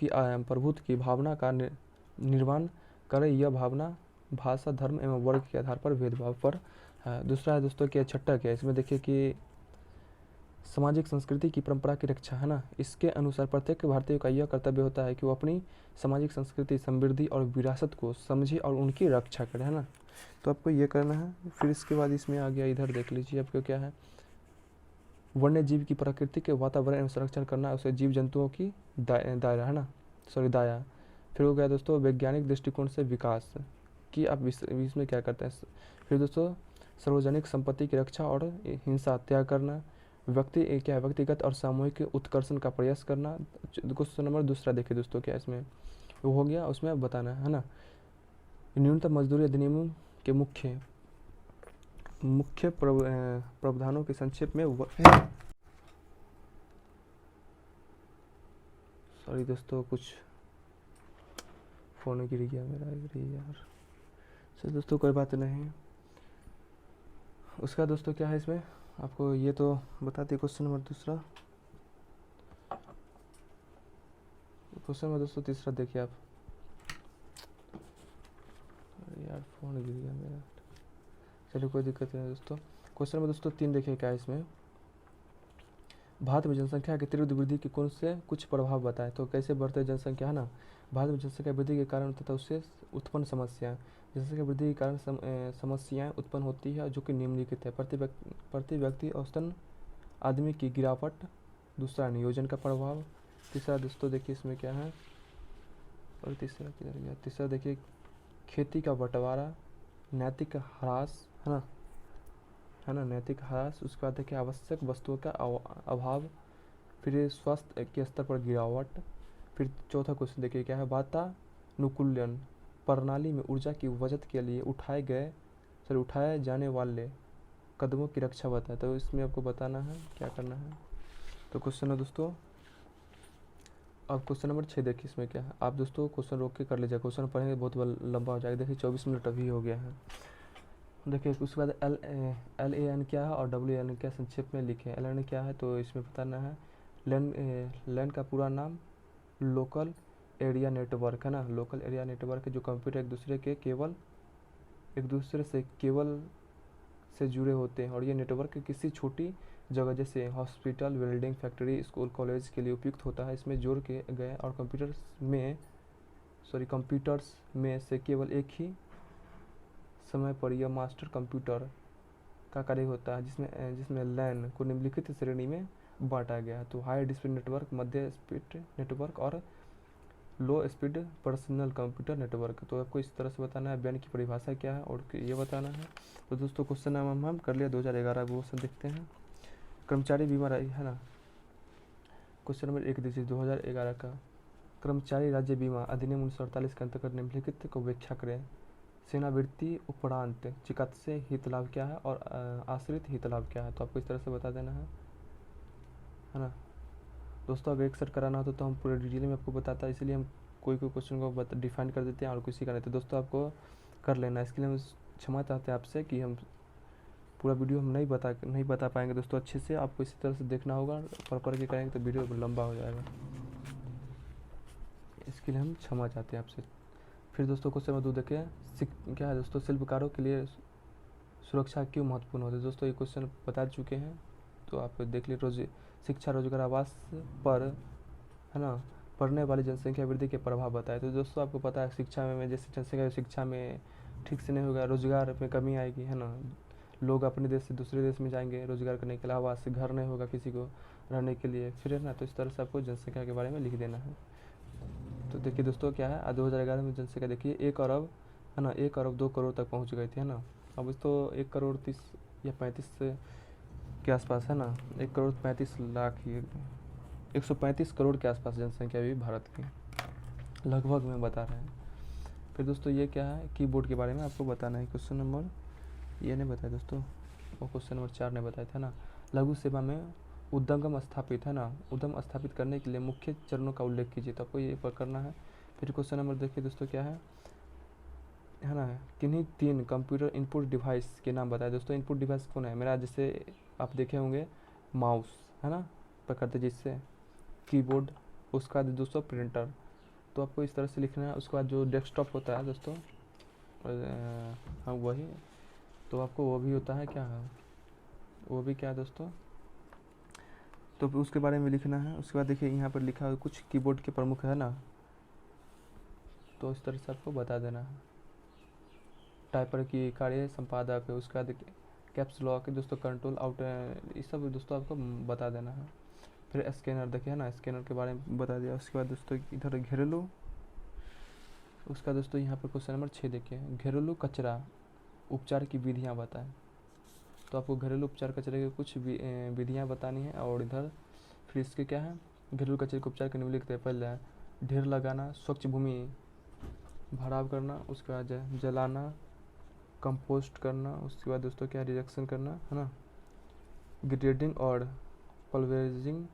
की भावना का निर्माण करे। यह भावना भाषा, धर्म एवं वर्ग के आधार पर भेदभाव पर है। दूसरा है दोस्तों क्या छठा क्या, इसमें देखिए कि सामाजिक संस्कृति की परंपरा की रक्षा, है ना। इसके अनुसार प्रत्येक भारतीय का यह कर्तव्य होता है कि वो अपनी सामाजिक संस्कृति, समृद्धि और विरासत को समझे और उनकी रक्षा करे, है ना। तो आपको ये करना है। फिर इसके बाद इसमें आ गया, इधर देख लीजिए आपको क्या है, वन्य जीव की प्रकृति के वातावरण एवं संरक्षण करना, उसे जीव जंतुओं की दायरा, है ना, दाया। फिर हो गया दोस्तों वैज्ञानिक दृष्टिकोण से विकास कि आप इसमें क्या करते हैं। फिर दोस्तों सार्वजनिक संपत्ति की रक्षा और हिंसा त्याग करना, व्यक्तिगत और सामूहिक उत्कर्षण का प्रयास करना। क्वेश्चन नंबर दूसरा देखिए दोस्तों क्या इसमें वो हो गया, उसमें बताना है ना। न्यूनतम मजदूरी अधिनियम के मुख्य प्रावधानों के संक्षेप में सॉरी दोस्तों कुछ फ़ोन गिर गया मेरा यार। चलो दोस्तों कोई बात नहीं। उसका दोस्तों क्या है इसमें आपको ये तो बता दिए। क्वेश्चन नंबर दूसरा, क्वेश्चन नंबर दोस्तों तीसरा देखिए आप। यार फ़ोन गिर गया मेरा, चलिए कोई दिक्कत नहीं दोस्तों। क्वेश्चन नंबर दोस्तों 3 देखिए क्या है इसमें, भारत में जनसंख्या की तीव्र वृद्धि के कौन से कुछ प्रभाव बताएं। तो कैसे बढ़ते जनसंख्या, है ना, भारत में जनसंख्या वृद्धि के कारण तथा उससे उत्पन्न समस्या। जनसंख्या वृद्धि के कारण समस्याएं उत्पन्न होती है जो कि निम्नलिखित है। प्रति व्यक्ति औसतन आदमी की गिरावट। दूसरा नियोजन का प्रभाव। तीसरा दोस्तों देखिए इसमें क्या है, और तीसरा किधर गया, तीसरा देखिए खेती का बंटवारा। नैतिक ह्रास, है ना, नैतिक ह्रास। उसके बाद देखिए आवश्यक वस्तुओं का अभाव। फिर स्वास्थ्य के स्तर पर गिरावट। फिर चौथा क्वेश्चन देखिए क्या है, वातानुकूलन प्रणाली में ऊर्जा की बचत के लिए उठाए जाने वाले कदमों की रक्षा बताए। तो इसमें आपको बताना है क्या करना है। तो क्वेश्चन है दोस्तों, अब क्वेश्चन नंबर 6 देखिए इसमें क्या है। आप दोस्तों क्वेश्चन रोक के कर लीजिए, क्वेश्चन पढ़ेंगे बहुत लंबा हो जाएगा। देखिए 24 मिनट अभी हो गया है। देखिए उसके बाद LAN क्या है और WLAN क्या, संक्षेप में लिखें। LAN क्या है तो इसमें बताना है लैन का पूरा नाम लोकल एरिया नेटवर्क, है ना। लोकल एरिया नेटवर्क है जो कंप्यूटर एक दूसरे के केवल एक दूसरे से केबल से जुड़े होते हैं और ये नेटवर्क किसी छोटी जगह जैसे hospital, building, factory, school, college के लिए उपयुक्त होता है। इसमें जोड़ के गए और कंप्यूटर्स में से केवल एक ही समय पर यह मास्टर कंप्यूटर का कार्य होता है, जिसमें लैन को निम्नलिखित श्रेणी में बांटा गया है। तो हाई स्पीड नेटवर्क, मध्य स्पीड नेटवर्क और लो स्पीड पर्सनल कंप्यूटर नेटवर्क। तो आपको इस तरह से बताना है, बैन की परिभाषा क्या है और ये बताना है। तो दोस्तों क्वेश्चन हम कर लिया 2011 वो सब देखते हैं। कर्मचारी बीमा है ना, क्वेश्चन नंबर 1 देखिए 2011 का। कर्मचारी राज्य बीमा अधिनियम 1948 के अंतर्गत निम्नलिखित को व्याख्या करें। सेनावृत्ति उपरांत चिकित्सा हित लाभ क्या है और आश्रित हित लाभ क्या है। तो आपको इस तरह से बता देना है ना दोस्तों। अगर एक सेट कराना हो तो हम पूरे डिटेल में आपको बताता है, इसलिए हम कोई क्वेश्चन को डिफाइन कर देते हैं और किसी का नहीं। तो दोस्तों आपको कर लेना है, इसके लिए हम क्षमा चाहते हैं आपसे कि हम पूरा वीडियो हम नहीं बता पाएंगे दोस्तों अच्छे से। आपको इसी तरह से देखना होगा, पढ़ के करेंगे तो वीडियो लंबा हो जाएगा, इसके लिए हम क्षमा चाहते हैं आपसे। फिर दोस्तों क्वेश्चन नंबर 2 देखें, क्या है दोस्तों, शिल्पकारों के लिए सुरक्षा क्यों महत्वपूर्ण होती है। दोस्तों ये क्वेश्चन बता चुके हैं, तो आप देख लीजिए। शिक्षा, रोजगार, आवास पर है ना पढ़ने वाली जनसंख्या वृद्धि के प्रभाव बताए। तो दोस्तों आपको पता है शिक्षा में जैसे जनसंख्या शिक्षा में ठीक से नहीं होगा, रोजगार में कमी आएगी है ना, लोग अपने देश से दूसरे देश में जाएंगे रोजगार करने के लिए, आवास से घर नहीं होगा किसी को रहने के लिए, फिर है ना। तो इस तरह से आपको जनसंख्या के बारे में लिख देना है। तो देखिए दोस्तों क्या है, 2011 में जनसंख्या देखिए 1 अरब है ना, 1 अरब 2 करोड़ तक पहुँच गई थी है ना। अब इस तो 1 करोड़ 30 या 35 के आसपास है ना, 1 करोड़ 35 लाख, ये 135 करोड़ के आसपास जनसंख्या भी भारत की लगभग में बता रहे हैं। फिर दोस्तों ये क्या है, कीबोर्ड के बारे में आपको बताना है। क्वेश्चन नंबर ये नहीं बताया दोस्तों, वो क्वेश्चन नंबर 4 ने बताया था ना। लघु सेवा में उद्यम स्थापित है ना, उद्यम स्थापित करने के लिए मुख्य चरणों का उल्लेख कीजिए। तो आपको ये करना है। फिर क्वेश्चन नंबर देखिए दोस्तों क्या है ना, किन्हीं 3 कंप्यूटर इनपुट डिवाइस के नाम बताए। दोस्तों इनपुट डिवाइस कौन है, मेरा जैसे आप देखे होंगे माउस है ना पकड़ते जिससे, कीबोर्ड, उसका बाद दोस्तों प्रिंटर। तो आपको इस तरह से लिखना है। उसके बाद जो डेस्कटॉप होता है दोस्तों, हाँ वही, तो आपको वो भी होता है क्या है, वो भी क्या है दोस्तों, तो उसके बारे में लिखना है। उसके बाद देखिए यहाँ पर लिखा है कुछ कीबोर्ड के प्रमुख है ना, तो इस तरह से आपको बता देना है। टाइपर की कार्य संपादक, उसका देखिए कैप्स लॉक दोस्तों, कंट्रोल आउट, ये सब दोस्तों आपको बता देना है। फिर स्कैनर देखिए ना, स्कैनर के बारे में बता दिया। उसके बाद दोस्तों इधर घरेलू, उसका दोस्तों यहाँ पर क्वेश्चन नंबर 6 देखिए, घरेलू कचरा उपचार की विधियाँ बताएं। तो आपको घरेलू उपचार कचरे की कुछ विधियाँ बतानी है। और इधर फिर इसके क्या है, घरेलू कचरे के उपचार के निम्नलिखित है। पहले ढेर लगाना, स्वच्छ भूमि भराव करना, उसके बाद जलाना, कंपोस्ट करना, उसके बाद दोस्तों क्या रिडक्शन करना है ना, ग्रेडिंग और पल्वेरिजिंग,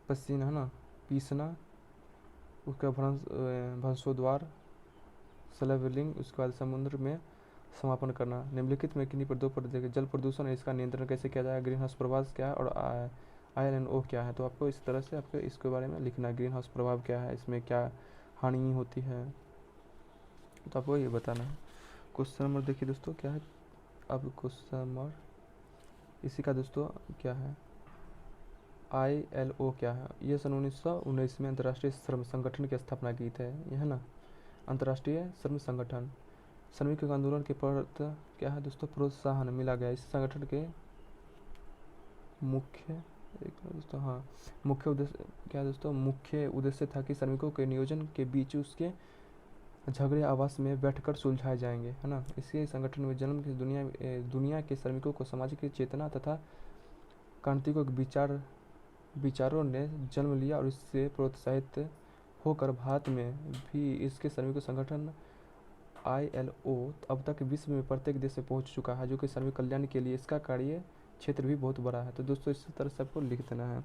पसीना है ना पीसना, उसका भंसोद्वार, स्लैवलिंग, उसके बाद समुद्र में समापन करना। निम्नलिखित में किन्हीं पर 2 पर देखिए, जल प्रदूषण इसका नियंत्रण कैसे किया जाए, ग्रीन हाउस प्रभाव क्या है और ILNO क्या है। तो आपको इस तरह से आपको इसके बारे में लिखना है, ग्रीन हाउस प्रभाव क्या है, इसमें क्या हानि होती है, तो आपको ये बताना है। क्वेश्चन नंबर देखिए दोस्तों क्या है, अब क्वेश्चन नंबर इसी का दोस्तों क्या है, ILO क्या है। ये सन 1919 में अंतर्राष्ट्रीय श्रम संगठन की स्थापना की थी, यह है ना अंतर्राष्ट्रीय श्रम संगठन। श्रमिक आंदोलन के प्रति क्या है दोस्तों, प्रोत्साहन मिला गया। इस संगठन के मुख्य दोस्तों हाँ मुख्य उद्देश्य क्या है दोस्तों, मुख्य उद्देश्य था कि श्रमिकों के नियोजन के बीच उसके झगड़े आपस में बैठकर सुलझाए जाएंगे है ना। इसी संगठन में जन्म की दुनिया के श्रमिकों को सामाजिक चेतना तथा क्रांतिक विचारों ने जन्म लिया और इससे प्रोत्साहित होकर भारत में भी इसके श्रमिकों संगठन ILO अब तक विश्व में प्रत्येक देश में पहुंच चुका है, जो कि श्रमिक कल्याण के लिए इसका कार्य क्षेत्र भी बहुत बड़ा है। तो दोस्तों इस तरह से आपको लिख देना है।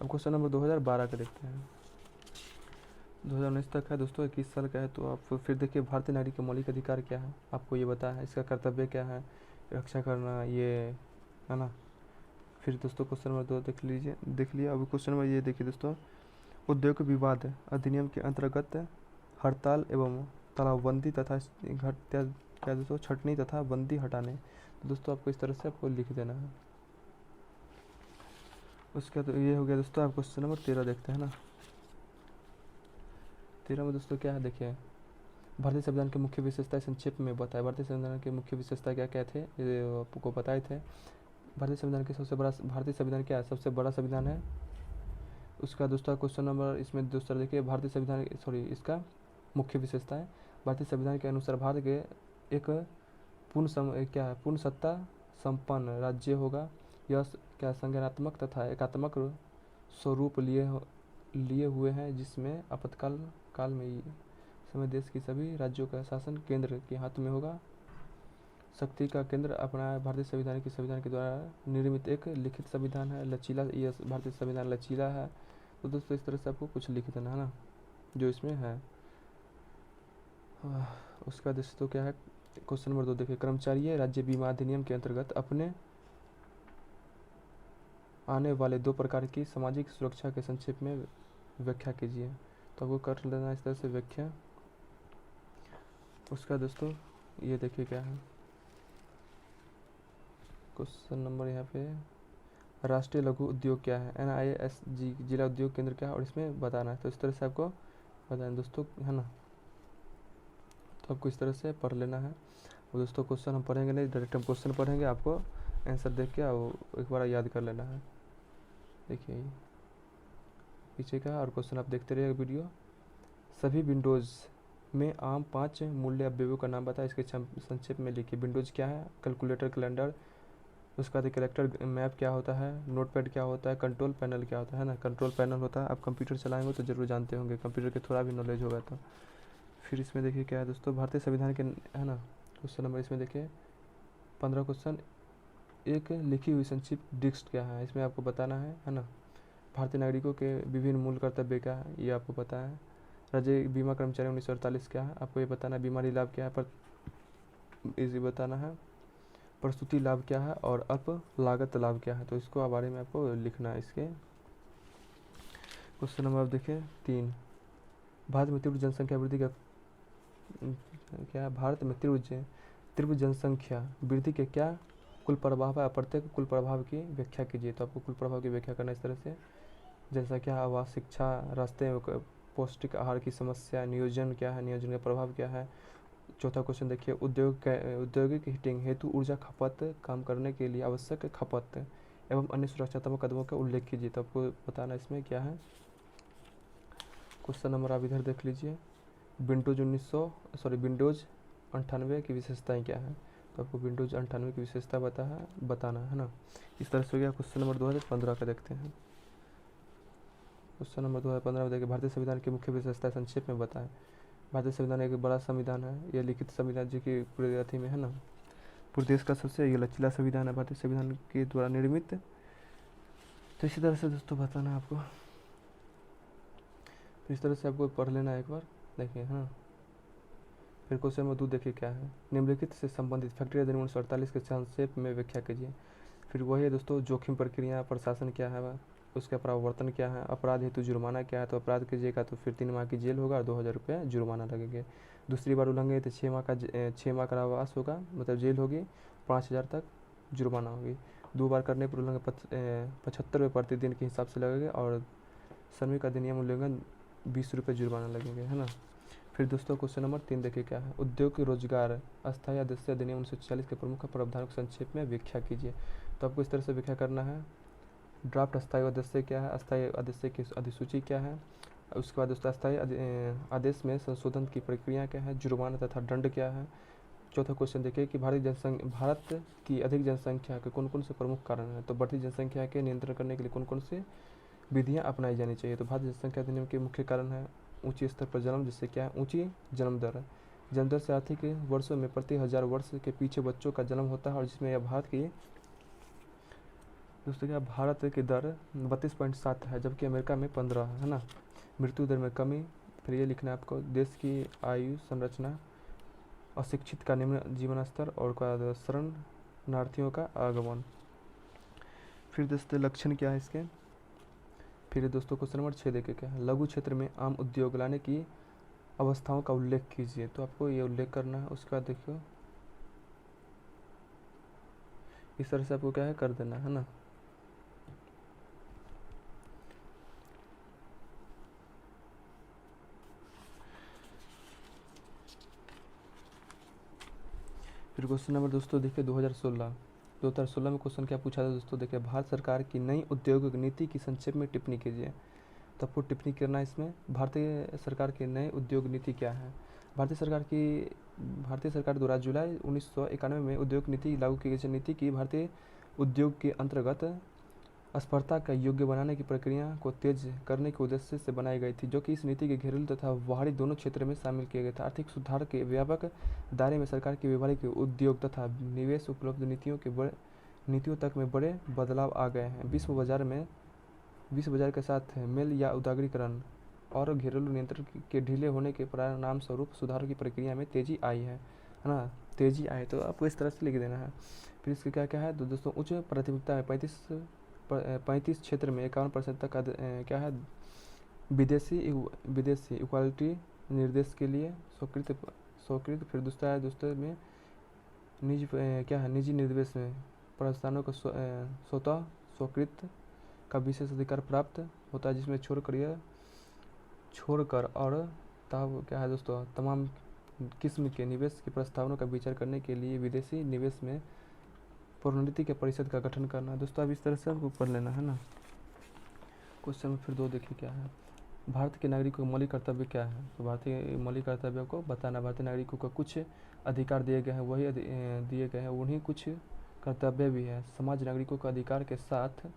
अब क्वेश्चन नंबर 2012 का देखते हैं, 2019 तक है दोस्तों, 21 साल का है। तो आप फिर देखिए, भारतीय नागरिक के मौलिक अधिकार क्या है, आपको ये बताया है। इसका कर्तव्य क्या है, रक्षा करना, ये है ना। फिर दोस्तों क्वेश्चन नंबर 2 देख लिया। अब क्वेश्चन नंबर ये देखिए दोस्तों, उद्योग विवाद अधिनियम के अंतर्गत हड़ताल एवं तालाबंदी तथा क्या दोस्तों, छटनी तथा बंदी हटाने। तो दोस्तों आपको इस तरह से आपको लिख देना है। उसका तो ये हो गया दोस्तों। आप क्वेश्चन नंबर 13 देखते हैं ना। 13 में दोस्तों क्या है देखिए, भारतीय संविधान की मुख्य विशेषताएं संक्षेप में बताए। भारतीय संविधान की मुख्य विशेषता क्या क्या थे ये आपको बताए थे। भारतीय संविधान की सबसे बड़ा, भारतीय संविधान क्या है, सबसे बड़ा संविधान है। उसका दूसरा क्वेश्चन नंबर इसमें दूसरा देखिए, भारतीय संविधान सॉरी इसका मुख्य विशेषता है। भारतीय संविधान के अनुसार भारत के एक क्या है, पूर्ण सत्ता संपन्न राज्य होगा। यह क्या संज्ञानात्मक तथा एकात्मक स्वरूप लिए हुए हैं, जिसमें आपातकाल काल में ये समय देश की सभी राज्यों का शासन केंद्र के हाथ में होगा। शक्ति का केंद्र अपना है। भारतीय संविधान के द्वारा निर्मित एक लिखित संविधान है। लचीला, ये भारतीय संविधान लचीला है। तो दोस्तों इस तरह से आपको कुछ लिख देना है ना, जो इसमें है। उसका दोस्तों क्या है, क्वेश्चन नंबर 2 देखिए, कर्मचारी राज्य बीमा अधिनियम के अंतर्गत अपने आने वाले 2 प्रकार की सामाजिक सुरक्षा के संक्षेप में व्याख्या कीजिए। तो आपको कर लेना इस तरह से व्याख्या। उसका दोस्तों ये देखिए क्या है, क्वेश्चन नंबर यहाँ पे, राष्ट्रीय लघु उद्योग क्या है, NISG जिला उद्योग केंद्र क्या है, और इसमें बताना है। तो इस तरह से आपको बताएं दोस्तों, है ना। तो आपको इस तरह से पढ़ लेना है। और दोस्तों क्वेश्चन हम पढ़ेंगे नहीं, डायरेक्ट हम क्वेश्चन पढ़ेंगे, आपको आंसर देख के एक बार याद कर लेना है। देखिए पीछे का और क्वेश्चन आप देखते रहिए वीडियो। सभी विंडोज़ में आम 5 मूल्य अवयवों का नाम बताएं, इसके संक्षेप में लिखिए। विंडोज़ क्या है, कैलकुलेटर, कैलेंडर, उसका कैरेक्टर मैप क्या होता है, नोटपैड क्या होता है, कंट्रोल पैनल क्या होता है ना। कंट्रोल पैनल होता है, आप कंप्यूटर चलाएंगे तो जरूर जानते होंगे, कंप्यूटर के थोड़ा भी नॉलेज होगा तो। फिर इसमें देखिए क्या है दोस्तों, भारतीय संविधान के, है ना। क्वेश्चन नंबर इसमें देखिए 15 क्वेश्चन, एक लिखी हुई संक्षिप्त डिस्क क्या है, इसमें आपको बताना है ना। भारतीय नागरिकों के विभिन्न मूल कर्तव्य क्या है, ये आपको पता है। राज्य बीमा कर्मचारी 1948 क्या है, आपको ये बताना है। बीमारी लाभ क्या है, पर इसे बताना है। प्रसूति लाभ क्या है और अल्प लागत लाभ क्या है, तो इसको बारे में आपको लिखना है। इसके क्वेश्चन नंबर आप देखिए 3, भारत में तीव्र जनसंख्या वृद्धि का क्या है, भारत में तीव्र जनसंख्या वृद्धि के क्या कुल प्रभाव है, प्रत्येक कुल प्रभाव की व्याख्या कीजिए। तो आपको कुल प्रभाव की व्याख्या करना इस तरह से, जनसंख्या, आवास, शिक्षा, रास्ते, पौष्टिक आहार की समस्या, नियोजन क्या है, नियोजन का प्रभाव क्या है। चौथा क्वेश्चन देखिए, औद्योगिक हीटिंग हेतु ऊर्जा खपत काम करने के लिए आवश्यक खपत एवं अन्य सुरक्षात्मक कदमों का उल्लेख कीजिए। तो आपको बताना इसमें क्या है। क्वेश्चन नंबर आप इधर देख लीजिए, विंडोज 98 की विशेषताएं क्या है। तो आपको विंडोज 98 की विशेषता बताना है ना। इस तरह से हो गया। क्वेश्चन नंबर 2015 का देखते हैं। क्वेश्चन नंबर 2015 में देखिए, भारतीय संविधान की मुख्य विशेषता संक्षेप में बताएं। भारतीय संविधान एक बड़ा संविधान है, यह लिखित संविधान जो कि पूरे अथी में है ना, पूरे देश का सबसे ये लचीला संविधान है, भारतीय संविधान के द्वारा निर्मित। तो इसी तरह से दोस्तों बताना आपको, तो इस तरह से आपको पढ़ लेना है एक बार, देखिए हाँ। फिर क्वेश्चन नंबर 2 देखिए क्या है, निम्नलिखित से संबंधित फैक्ट्री अधिनियम 1948 के संक्षेप में व्याख्या कीजिए। फिर वही है दोस्तों, जोखिम प्रक्रिया, प्रशासन क्या है, उसका प्रवर्तन क्या है, अपराध हेतु जुर्माना क्या है। तो अपराध कीजिएगा तो फिर 3 माह की जेल होगा और 2000 रुपये जुर्माना लगेंगे। दूसरी बार उल्लंघन तो 6 माह कारावास होगा, मतलब जेल होगी, 5000 तक जुर्माना होगी। 2 बार करने पर उल्लंघन 75 रुपये प्रतिदिन के हिसाब से लगेंगे, और श्रमिक अधिनियम उल्लंघन 20 रुपये जुर्माना लगेंगे, है ना। फिर दोस्तों क्वेश्चन नंबर 3 देखिए क्या है, उद्योग रोजगार अस्थायी आदेश अधिनियम 1940 के प्रमुख प्रावधानों को संक्षेप में व्याख्या कीजिए। तो आपको इस तरह से व्याख्या करना है। ड्राफ्ट अस्थायी आदेश क्या है, अस्थायी आदेश की अधिसूची क्या है, उसके बाद दोस्तों अस्थायी आदेश में संशोधन की प्रक्रिया क्या है, जुर्माना तथा दंड क्या है। चौथा क्वेश्चन देखिए कि भारत की अधिक जनसंख्या के कौन कौन से प्रमुख कारण हैं। तो बढ़ती जनसंख्या के नियंत्रण करने के लिए कौन कौन से विधियाँ अपनाई जानी चाहिए। तो भारतीय जनसंख्या अधिनियम के मुख्य कारण है ऊंची स्तर पर जन्म, जिससे क्या है ऊंची जन्म दर है। जन्म दर से आर्थिक वर्षों में प्रति 1000 वर्ष के पीछे बच्चों का जन्म होता है, और जिसमें यह भारत की दोस्तों क्या, भारत की दर 32.7 है, जबकि अमेरिका में 15 है ना। मृत्यु दर में कमी, फिर ये लिखना है आपको, देश की आयु संरचना, अशिक्षित का निम्न जीवन स्तर, और शरणार्थियों का आगमन। फिर दोस्तों लक्षण क्या है इसके। फिर दोस्तों क्वेश्चन नंबर 6 देखे क्या है, लघु क्षेत्र में आम उद्योग लाने की अवस्थाओं का उल्लेख कीजिए। तो आपको ये उल्लेख करना है। उसके बाद देखियो इस तरह से आपको क्या है कर देना है ना। फिर क्वेश्चन नंबर दोस्तों देखिए 2016 में क्वेश्चन क्या पूछा था दोस्तों, देखिए भारत सरकार की नई औद्योगिक नीति की संक्षेप में टिप्पणी कीजिए। तो आपको टिप्पणी करना है इसमें, भारतीय सरकार की नई उद्योग नीति क्या है। भारतीय सरकार द्वारा जुलाई 1991 में उद्योग नीति लागू की गई। नीति की भारतीय उद्योग के अंतर्गत स्पर्धा का योग्य बनाने की प्रक्रिया को तेज करने के उद्देश्य से बनाई गई थी, जो कि इस नीति के घरेलू तथा बाहरी दोनों क्षेत्र में शामिल किया गया था। आर्थिक सुधार के व्यापक दायरे में सरकार की व्यावहारिक उद्योग तथा निवेश उपलब्ध नीतियों तक में बड़े बदलाव आ गए हैं। विश्व बाजार के साथ मेल या उदारीकरण और घरेलू नियंत्रण के ढीले होने के परिणाम स्वरूप सुधार की प्रक्रिया में तेजी आई है ना। तेजी आई तो आपको इस तरह से लिख देना है। फिर इसके क्या क्या है तो दोस्तों, उच्च प्राथमिकता में 35 क्षेत्र में 51% तक क्या है विदेशी इक्वालिटी निर्देश के लिए स्वीकृत। फिर दूसरा है दोस्तों में निजी निर्देश में प्रस्थानों को स्वतः स्वीकृत का विशेष अधिकार प्राप्त होता है, जिसमें छोड़कर और तब क्या है दोस्तों, तमाम किस्म के निवेश के प्रस्तावनों का विचार करने के लिए विदेशी निवेश में प्रोन्नति के परिषद का गठन करना। दोस्तों अब इस तरह से आपको पढ़ लेना है ना। क्वेश्चन में फिर 2 देखिए क्या है, भारत के नागरिकों का मौलिक कर्तव्य क्या है। तो भारतीय मौलिक कर्तव्यों को बताना। भारतीय नागरिकों को कुछ अधिकार दिए गए हैं, वही दिए गए हैं, उन्हीं कुछ कर्तव्य भी है। समाज नागरिकों का अधिकार के साथ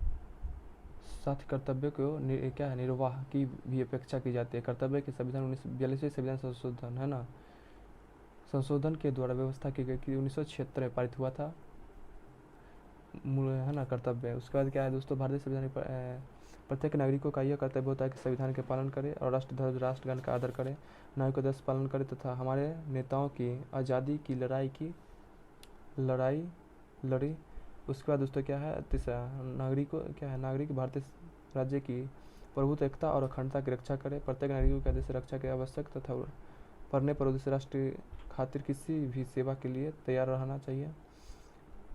कर्तव्य को क्या है निर्वाह की भी अपेक्षा की जाती है। कर्तव्य के संविधान 1942 संविधान संशोधन है ना, संशोधन के द्वारा व्यवस्था की गई कि 1976 में पारित हुआ था है ना कर्तव्य। उसके बाद क्या है दोस्तों, भारतीय संविधान प्रत्येक नागरिकों का यह कर्तव्य होता है कि संविधान के पालन करे और राष्ट्र ध्वज राष्ट्रगान का आदर करे, नागरिकों का पालन करे तथा हमारे नेताओं की आज़ादी की लड़ाई लड़ी। उसके बाद दोस्तों क्या है तीसरा, नागरिक भारतीय राज्य की प्रभुत्व एकता और अखंडता की रक्षा करे। प्रत्येक नागरिकों के देश रक्षा के आवश्यक तथा पढ़ने पर उद्देश्य राष्ट्र खातिर किसी भी सेवा के लिए तैयार रहना चाहिए।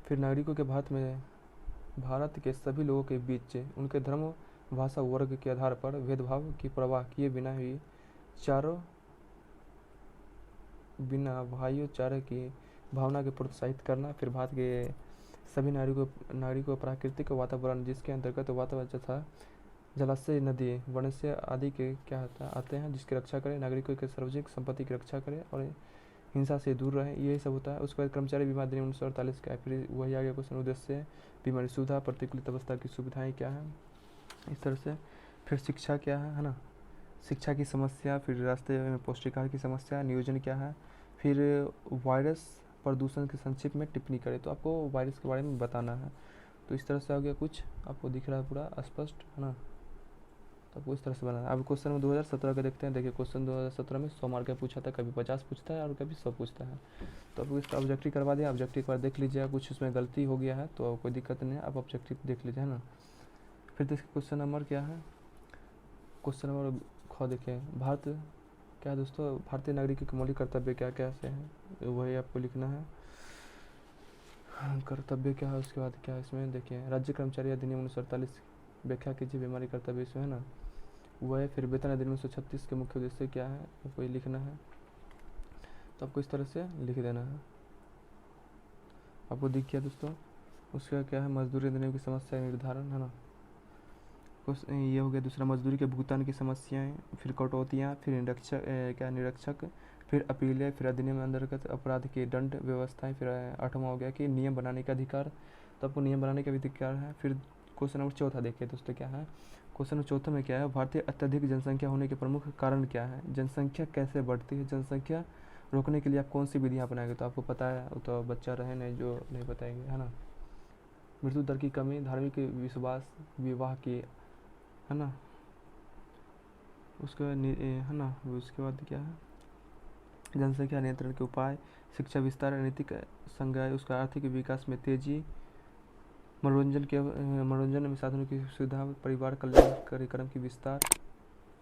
फिर नागरिकों के भारत के सभी लोगों के बीच उनके धर्म भाषा वर्ग के आधार पर भेदभाव की परवाह किए बिना भाईचारे की भावना के प्रोत्साहित करना। फिर भारत के सभी नागरिकों प्राकृतिक वातावरण जिसके अंतर्गत वातावरण तथा जलाशय नदी वनस्पति आदि के क्या आते हैं जिसकी रक्षा करें। नागरिकों के सार्वजनिक संपत्ति की रक्षा करें और हिंसा से दूर रहें, यही सब होता है। उसके बाद कर्मचारी बीमा अधिनियम 1948 का है। फिर वही आगे क्वेश्चन उद्देश्य बीमारी सुविधा प्रतिकूलित अवस्था की सुविधाएं क्या है इस तरह से। फिर शिक्षा क्या है ना, शिक्षा की समस्या। फिर रास्ते में पौष्टिक आहार की समस्या, नियोजन क्या है। फिर वायरस प्रदूषण के संक्षिप्त में टिप्पणी करें। तो आपको वायरस के बारे में बताना है। तो इस तरह से हो गया, कुछ आपको दिख रहा है पूरा स्पष्ट है ना। तो आपको इस तरह से बनाना है। अब क्वेश्चन में 2017 का देखते हैं। देखिए क्वेश्चन 2017 में 100 मार्क का पूछा था, कभी 50 पूछता है और कभी 100 पूछता है। तो आपको इसका ऑब्जेक्टिव करवा दिया। ऑब्जेक्टिव एक बार देख लीजिएगा, कुछ उसमें गलती हो गया है तो कोई दिक्कत नहीं है, आप ऑब्जेक्टिव देख लीजिए है ना। फिर देखिए क्वेश्चन नंबर क्या है, क्वेश्चन नंबर ख देखिए, भारत क्या है दोस्तों, भारतीय नागरिकों के मौलिक कर्तव्य क्या क्या से हैं वही आपको लिखना है। कर्तव्य क्या है, उसके बाद क्या है इसमें देखिए, राज्य कर्मचारी अधिनियम 1948 व्याख्या कीजिए बीमारी कर्तव्य इसमें है ना वह। फिर वेतन अधिनियम 1936 के मुख्य उद्देश्य क्या है आपको ये लिखना है। तो आपको इस तरह से लिख देना है। आपको दिख गया दोस्तों। उसका क्या है, मजदूरी अधिनियम की समस्या निर्धारण है ना, ये हो गया। दूसरा मजदूरी के भुगतान की समस्याएं, फिर कटौतियाँ, फिर निरीक्षक, फिर अपीलें, फिर अधिनियम अंतर्गत अपराध की दंड व्यवस्थाएं। फिर 8वां हो गया कि नियम बनाने का अधिकार। तो आपको नियम बनाने का भी अधिकार है। फिर क्वेश्चन नंबर 4 देखिए दोस्तों क्या है, क्वेश्चन नंबर 4 में क्या है, भारतीय अत्यधिक जनसंख्या होने के प्रमुख कारण क्या है। जनसंख्या कैसे बढ़ती है, जनसंख्या रोकने के लिए आप कौन सी विधियाँ अपनाएंगे। तो आपको पता है, तो बच्चा रहे नहीं जो नहीं बताएंगे है ना। मृत्यु दर की कमी, धार्मिक विश्वास, विवाह की है ना, उसके है ना। उसके बाद क्या है, जनसंख्या नियंत्रण के उपाय, शिक्षा विस्तार, नीतिक संज्ञा, उसका आर्थिक विकास में तेजी, मनोरंजन में साधनों की सुविधा, परिवार कल्याण कार्यक्रम की विस्तार,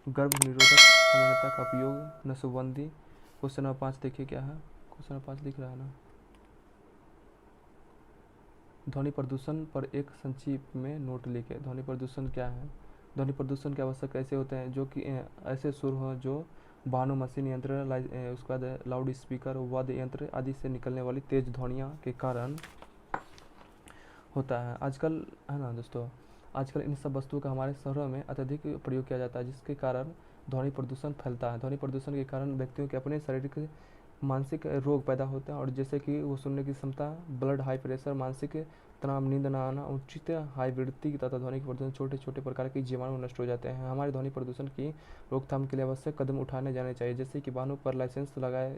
गर्भ निरोधक समानता का उपयोग, नसबंदी। क्वेश्चन नंबर 5 देखिए क्या है, क्वेश्चन नंबर 5 दिख रहा है ना। ध्वनि प्रदूषण पर एक संक्षिप्त में नोट लिखे। ध्वनि प्रदूषण क्या है? ध्वनि प्रदूषण के आवश्यक ऐसे होते हैं जो कि ऐसे सुर हो जो वाहनों, मशीन यंत्र, उसके बाद लाउड स्पीकर, वाद्य यंत्र आदि से निकलने वाली तेज ध्वनियों के कारण होता है। आजकल है ना दोस्तों, आजकल इन सब वस्तुओं का हमारे शहरों में अत्यधिक प्रयोग किया जाता है, जिसके कारण ध्वनि प्रदूषण फैलता है। ध्वनि प्रदूषण के कारण व्यक्तियों के अपने शारीरिक मानसिक रोग पैदा होते हैं, और जैसे कि वो सुनने की क्षमता, ब्लड हाई प्रेशर, मानसिक तनाव, नींद न आना, उचित हाई वृद्धि तथा ध्वनि प्रदूषण, छोटे छोटे प्रकार के जीवाणु नष्ट हो जाते हैं। हमारे ध्वनि प्रदूषण की रोकथाम के लिए आवश्यक कदम उठाने जाने चाहिए, जैसे कि वाहनों पर लाइसेंस लगाए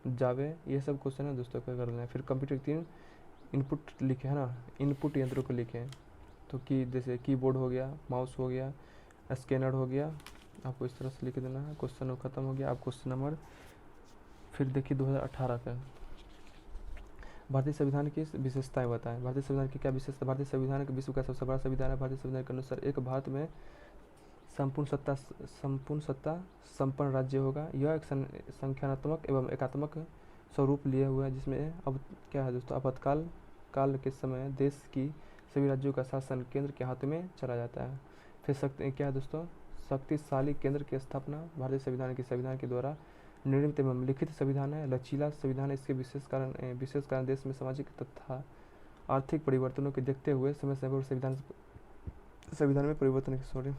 जावे। ये सब क्वेश्चन है दोस्तों क्या कर रहे हैं। फिर कंप्यूटर 3 इनपुट लिखे है ना, इनपुट यंत्रों को लिखें। तो की जैसे कीबोर्ड हो गया, माउस हो गया, स्कैनर हो गया, आपको इस तरह से लिख देना है। क्वेश्चन खत्म हो गया। आप क्वेश्चन नंबर फिर देखिए 2018 का, भारतीय संविधान की विशेषताएं बताएं। भारतीय संविधान की क्या विशेषता? भारतीय संविधान विश्व का सबसे बड़ा संविधान है। भारतीय संविधान के अनुसार एक भारत में संपूर्ण सत्ता संपन्न राज्य होगा। यह एक संख्यात्मक एवं एकात्मक स्वरूप लिए हुआ है, जिसमें अब क्या है दोस्तों, आपातकाल काल के समय देश की सभी राज्यों का शासन केंद्र के हाथ में चला जाता है। फिर शक्ति क्या है दोस्तों, शक्तिशाली केंद्र की स्थापना भारतीय संविधान के द्वारा निर्मित एवं लिखित संविधान है। लचीला संविधान इसके विशेष कारण देश में सामाजिक तथा आर्थिक परिवर्तनों के देखते हुए समय समय पर संविधान में परिवर्तन की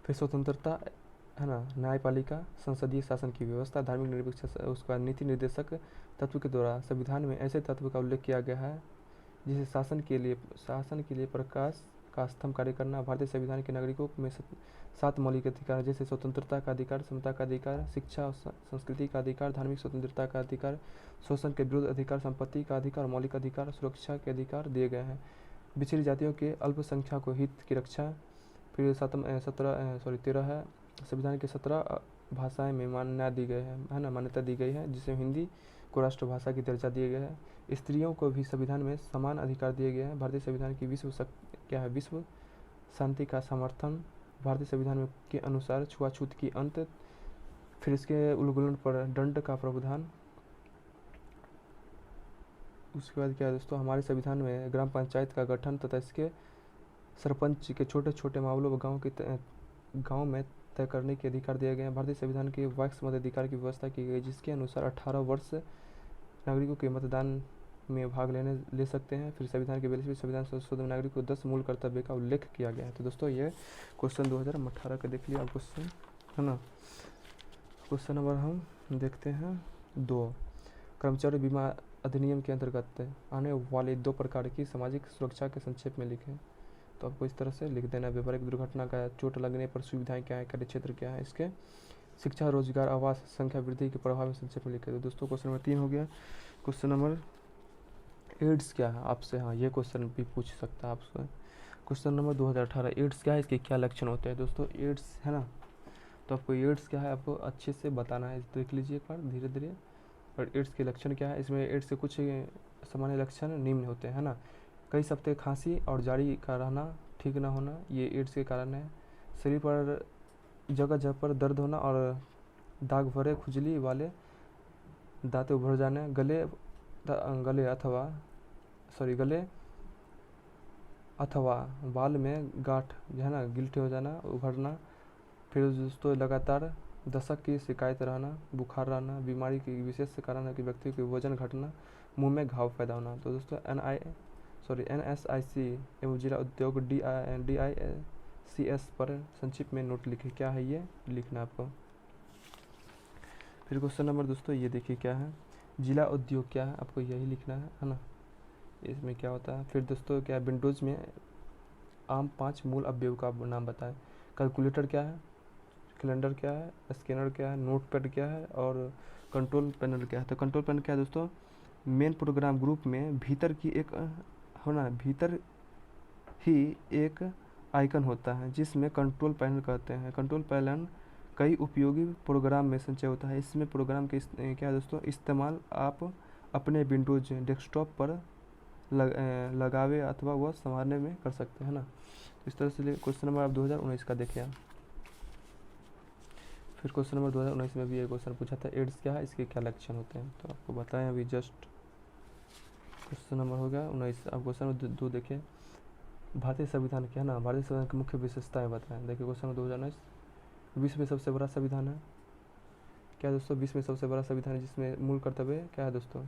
फिर स्वतंत्रता है ना, न्यायपालिका, संसदीय शासन की व्यवस्था, धार्मिक निरपेक्षता, उसका नीति निर्देशक तत्व के द्वारा संविधान में ऐसे तत्व का उल्लेख किया गया है जिसे शासन के लिए प्रकाश का स्तंभ कार्य करना। भारतीय संविधान के नागरिकों में 7 मौलिक अधिकार, जैसे स्वतंत्रता का अधिकार, समता का अधिकार, शिक्षा और संस्कृति का अधिकार, धार्मिक स्वतंत्रता का अधिकार, शोषण के विरुद्ध अधिकार, संपत्ति का अधिकार, मौलिक अधिकार, सुरक्षा के अधिकार दिए गए हैं। पिछड़ी जातियों के अल्पसंख्यकों हित की रक्षा। फिर 13 है, संविधान के 17 भाषाएं में मान्यता दी गई है, जिसमें हिंदी को राष्ट्रभाषा की दर्जा दिया गया है। स्त्रियों को भी संविधान में समान अधिकार दिए गए हैं। भारतीय संविधान की विश्व शांति का समर्थन। भारतीय संविधान के अनुसार छुआछूत की अंत। फिर इसके उल्लंघन पर दंड का प्रावधान। उसके बाद क्या है दोस्तों, हमारे संविधान में ग्राम पंचायत का गठन तथा इसके सरपंच के छोटे छोटे मामलों व गाँव में तय करने के अधिकार दिए गए हैं। भारतीय संविधान के वाक्स मताधिकार की व्यवस्था की गई, जिसके अनुसार 18 वर्ष नागरिकों के मतदान में भाग ले सकते हैं। फिर संविधान के 42वें संविधान संशोधन में नागरिक को 10 मूल कर्तव्य का उल्लेख किया गया है। तो दोस्तों ये क्वेश्चन 2018 का देख लिया आप क्वेश्चन है ना। क्वेश्चन नंबर हम देखते हैं 2, कर्मचारी बीमा अधिनियम के अंतर्गत आने वाले 2 प्रकार की सामाजिक सुरक्षा के संक्षेप में लिखें। तो आपको इस तरह से लिख देना। व्यापारिक दुर्घटना का, चोट लगने पर सुविधाएं क्या है, कार्य क्षेत्र क्या है, इसके शिक्षा, रोजगार, आवास, संख्या वृद्धि के प्रभाव में संक्षेप में लिखे। तो दोस्तों क्वेश्चन नंबर 3 हो गया। क्वेश्चन नंबर एड्स क्या है आपसे, हाँ ये क्वेश्चन भी पूछ सकता है आपसे। क्वेश्चन नंबर 2018, एड्स क्या है, इसके क्या लक्षण होते हैं। दोस्तों एड्स है ना, तो आपको एड्स क्या है आपको अच्छे से बताना है। देख लीजिए एक बार धीरे धीरे। और एड्स के लक्षण क्या है, इसमें एड्स के कुछ सामान्य लक्षण निम्न होते हैं ना। कई सप्ताह खांसी और जारी का रहना, ठीक ना होना, ये एड्स के कारण है। शरीर पर जगह जगह पर दर्द होना और दाग भरे खुजली वाले दांतें उभर जाने, गले अथवा बाल में गांठ जो है ना गिल्टे हो जाना, उभरना। फिर दोस्तों लगातार दशक की शिकायत रहना, बुखार रहना, बीमारी की विशेष कारण है कि व्यक्ति के वजन घटना, मुंह में घाव पैदा होना। तो दोस्तों NSIC एवं जिला उद्योग DICS पर संक्षिप्त में नोट लिखे। क्या है ये लिखना आपको। फिर क्वेश्चन नंबर दोस्तों ये देखिए क्या है, जिला उद्योग क्या है, आपको यही लिखना है ना। इसमें क्या होता है। फिर दोस्तों क्या है, विंडोज़ में आम 5 मूल अवयव का नाम बताएं। कैलकुलेटर क्या है, कैलेंडर क्या है, स्कैनर क्या है, नोटपैड क्या है और कंट्रोल पैनल क्या है। तो कंट्रोल पैनल क्या है दोस्तों, मेन प्रोग्राम ग्रुप में भीतर ही एक आइकन होता है जिसमें कंट्रोल पैनल कहते हैं। कंट्रोल पैनल कई उपयोगी प्रोग्राम में संचय होता है। इसमें प्रोग्राम के क्या है दोस्तों, इस्तेमाल आप अपने विंडोज डेस्कटॉप पर लगावे अथवा वह संभालने में कर सकते हैं ना। इस तरह से क्वेश्चन नंबर आप 2019 का देखिए। फिर क्वेश्चन नंबर 2019 में भी एक क्वेश्चन पूछा था, एड्स क्या है, इसके क्या लक्षण होते हैं। तो आपको बताएं अभी जस्ट क्वेश्चन नंबर हो गया 19। अब क्वेश्चन नंबर 2 देखिए, भारतीय संविधान क्या है ना, भारतीय संविधान की मुख्य विशेषताएं बताएं। देखिए क्वेश्चन नंबर 2019, विश्व में सबसे बड़ा संविधान है क्या है दोस्तों, विश्व में सबसे बड़ा संविधान है जिसमें मूल कर्तव्य क्या है दोस्तों,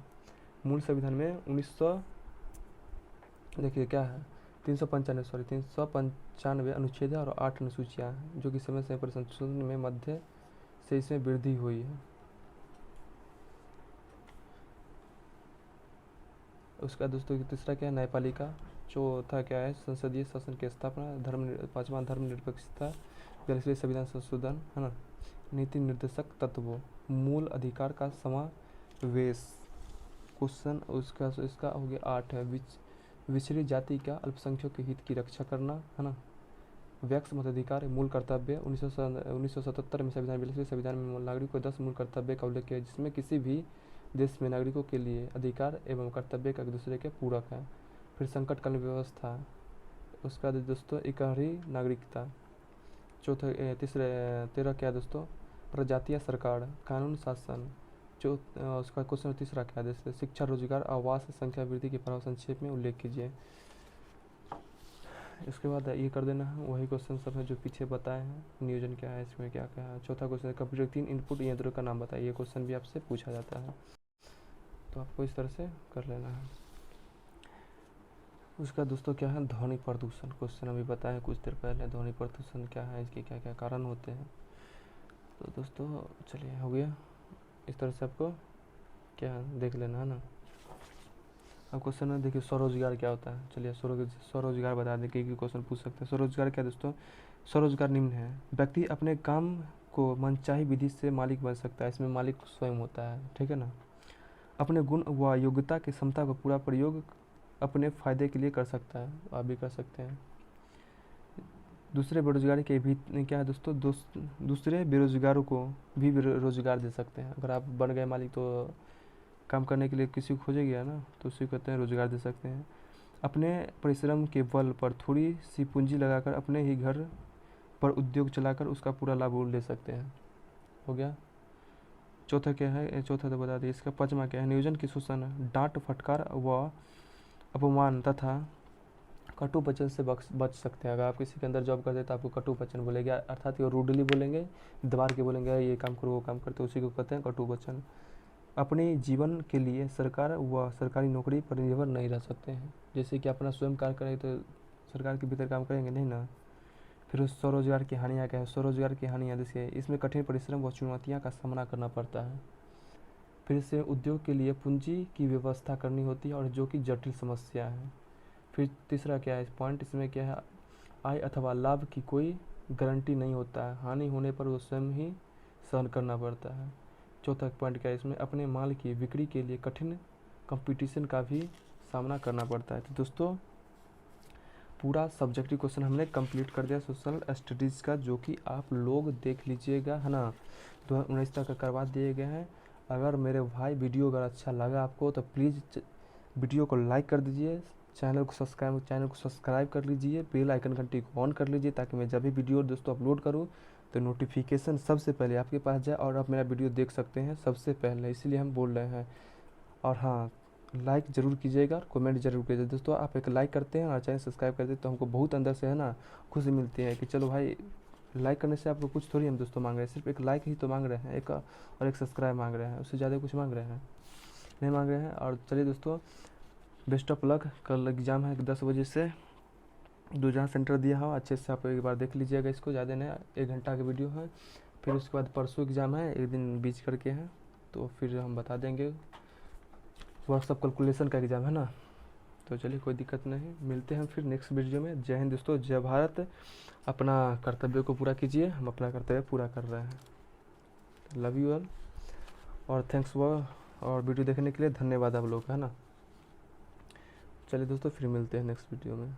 मूल संविधान में 1900 देखिए क्या है 395 अनुच्छेद है और 8 अनुसूचियाँ हैं जो कि समय समय पर संशोधन में मध्य से इसमें वृद्धि हुई है। उसका दोस्तों तीसरा क्या है, न्यायपालिका। चौथा क्या है, संसदीय शासन की स्थापना। पांचवा धर्मनिरपेक्षता। 42वें संविधान संशोधन है ना। नीति निर्देशक तत्वों, मूल अधिकार का समावेश। क्वेश्चन उसका इसका हो गया 8 है, विचरी जाति का अल्पसंख्यक के हित की रक्षा करना है ना। व्यक्स मताधिकार मूल कर्तव्य। 1977 में संविधान 42वें संविधान में नागरिक को 10 मूल कर्तव्य का उल्लेख किया जिसमें किसी भी देश में नागरिकों के लिए अधिकार एवं कर्तव्य का एक दूसरे के पूरक है। फिर संकटकालीन व्यवस्था, उसका दोस्तों इकहरी नागरिकता। चौथा 13 क्या है दोस्तों, प्रजातीय सरकार, कानून शासन। उसका क्वेश्चन तीसरा क्या है दोस्तों, शिक्षा रोजगार आवास संख्या वृद्धि के प्रभाव संक्षेप में उल्लेख कीजिए। इसके बाद ये कर देना है, वही क्वेश्चन सब है जो पीछे बताए हैं। नियोजन क्या है, इसमें क्या क्या है। चौथा क्वेश्चन है कंप्यूटर 3 इनपुट यंत्रों का नाम बताइए। ये क्वेश्चन भी आपसे पूछा जाता है, तो आपको इस तरह से कर लेना है। उसका दोस्तों क्या है, ध्वनि प्रदूषण। क्वेश्चन अभी बताया कुछ देर पहले, ध्वनि प्रदूषण क्या है, इसके क्या क्या कारण होते हैं। तो दोस्तों चलिए हो गया, इस तरह से आपको क्या देख लेना है ना। अब क्वेश्चन है देखिए, स्वरोजगार क्या होता है। चलिए स्वरोजगार बता दें, कि क्वेश्चन पूछ सकते हैं। स्वरोजगार क्या दोस्तों, स्वरोजगार निम्न है, व्यक्ति अपने काम को मनचाही विधि से मालिक बन सकता है, इसमें मालिक स्वयं होता है, ठीक है ना। अपने गुण व योग्यता की क्षमता का पूरा प्रयोग अपने फायदे के लिए कर सकता है, आप भी कर सकते हैं। दूसरे बेरोजगारी के भी क्या है दोस्तों, दूसरे बेरोजगारों को भी रोजगार दे सकते हैं। अगर आप बन गए मालिक तो काम करने के लिए किसी को खोजेगा ना, तो उसी को कहते हैं रोजगार दे सकते हैं। अपने परिश्रम के बल पर थोड़ी सी पूंजी लगाकर अपने ही घर पर उद्योग चलाकर उसका पूरा लाभ ले सकते हैं, हो गया। चौथा क्या है, चौथा तो बता दिए। इसका पांचवा क्या है, नियोजन की शोषण, डांट फटकार व अपमान तथा कटु वचन से बच सकते हैं। अगर आप किसी के अंदर जॉब करते हैं तो आपको कटु वचन बोलेंगे, अर्थात ये रूडली बोलेंगे, दबार के बोलेंगे ये काम करो वो काम करते, उसी को कहते हैं कटु वचन। अपने जीवन के लिए सरकार व सरकारी नौकरी पर निर्भर नहीं रह सकते हैं, जैसे कि अपना स्वयं कार्य करें तो सरकार के भीतर काम करेंगे नहीं ना। फिर स्वरोजगार की हानियाँ क्या है, स्वरोजगार की हानियाँ जैसे इसमें कठिन परिश्रम व चुनौतियाँ का सामना करना पड़ता है। फिर से उद्योग के लिए पूंजी की व्यवस्था करनी होती है और जो कि जटिल समस्या है। फिर तीसरा क्या है पॉइंट, इसमें क्या है, आय अथवा लाभ की कोई गारंटी नहीं होता है, हानि होने पर वो स्वयं ही सहन करना पड़ता है। चौथा पॉइंट क्या है, इसमें अपने माल की बिक्री के लिए कठिन कंपटीशन का भी सामना करना पड़ता है। तो दोस्तों पूरा सब्जेक्टिव क्वेश्चन हमने कंप्लीट कर दिया सोशल स्टडीज़ का, जो कि आप लोग देख लीजिएगा है ना। 2019 तक का करवा दिए गए हैं। अगर मेरे भाई वीडियो अगर अच्छा लगा आपको तो प्लीज़ वीडियो को लाइक कर दीजिए, चैनल को सब्सक्राइब कर लीजिए, बेल आइकन घंटी को ऑन कर लीजिए, ताकि मैं जब भी वीडियो दोस्तों अपलोड करूँ तो नोटिफिकेशन सबसे पहले आपके पास जाए और आप मेरा वीडियो देख सकते हैं सबसे पहले, इसीलिए हम बोल रहे हैं। और हाँ, लाइक ज़रूर कीजिएगा, कमेंट जरूर कीजिएगा दोस्तों। आप एक लाइक करते हैं और चैनल सब्सक्राइब करते हैं तो हमको बहुत अंदर से है ना खुशी मिलती है कि चलो भाई, लाइक करने से आपको कुछ थोड़ी हम दोस्तों मांग रहे हैं, सिर्फ एक लाइक ही तो मांग रहे हैं, एक और एक सब्सक्राइब मांग रहे हैं, उससे ज़्यादा कुछ मांग रहे हैं नहीं मांग रहे हैं। और चलिए दोस्तों, बेस्ट ऑफ लक। कल एग्ज़ाम है 10 बजे से, दो जहाँ सेंटर दिया हो अच्छे से आप एक बार देख लीजिएगा इसको, ज़्यादा नहीं, 1 घंटा का वीडियो है। फिर उसके बाद परसों एग्ज़ाम है, एक दिन बीच करके है, तो फिर हम बता देंगे। व्हाट्सअप कैलकुलेशन का एग्ज़ाम है ना, तो चलिए कोई दिक्कत नहीं, मिलते हैं फिर नेक्स्ट वीडियो में। जय हिंद दोस्तों, जय भारत। अपना कर्तव्य को पूरा कीजिए, हम अपना कर्तव्य पूरा कर रहे हैं। लव यू ऑल और थैंक्स और वीडियो देखने के लिए धन्यवाद आप लोग, है ना। चलिए दोस्तों फिर मिलते हैं नेक्स्ट वीडियो में।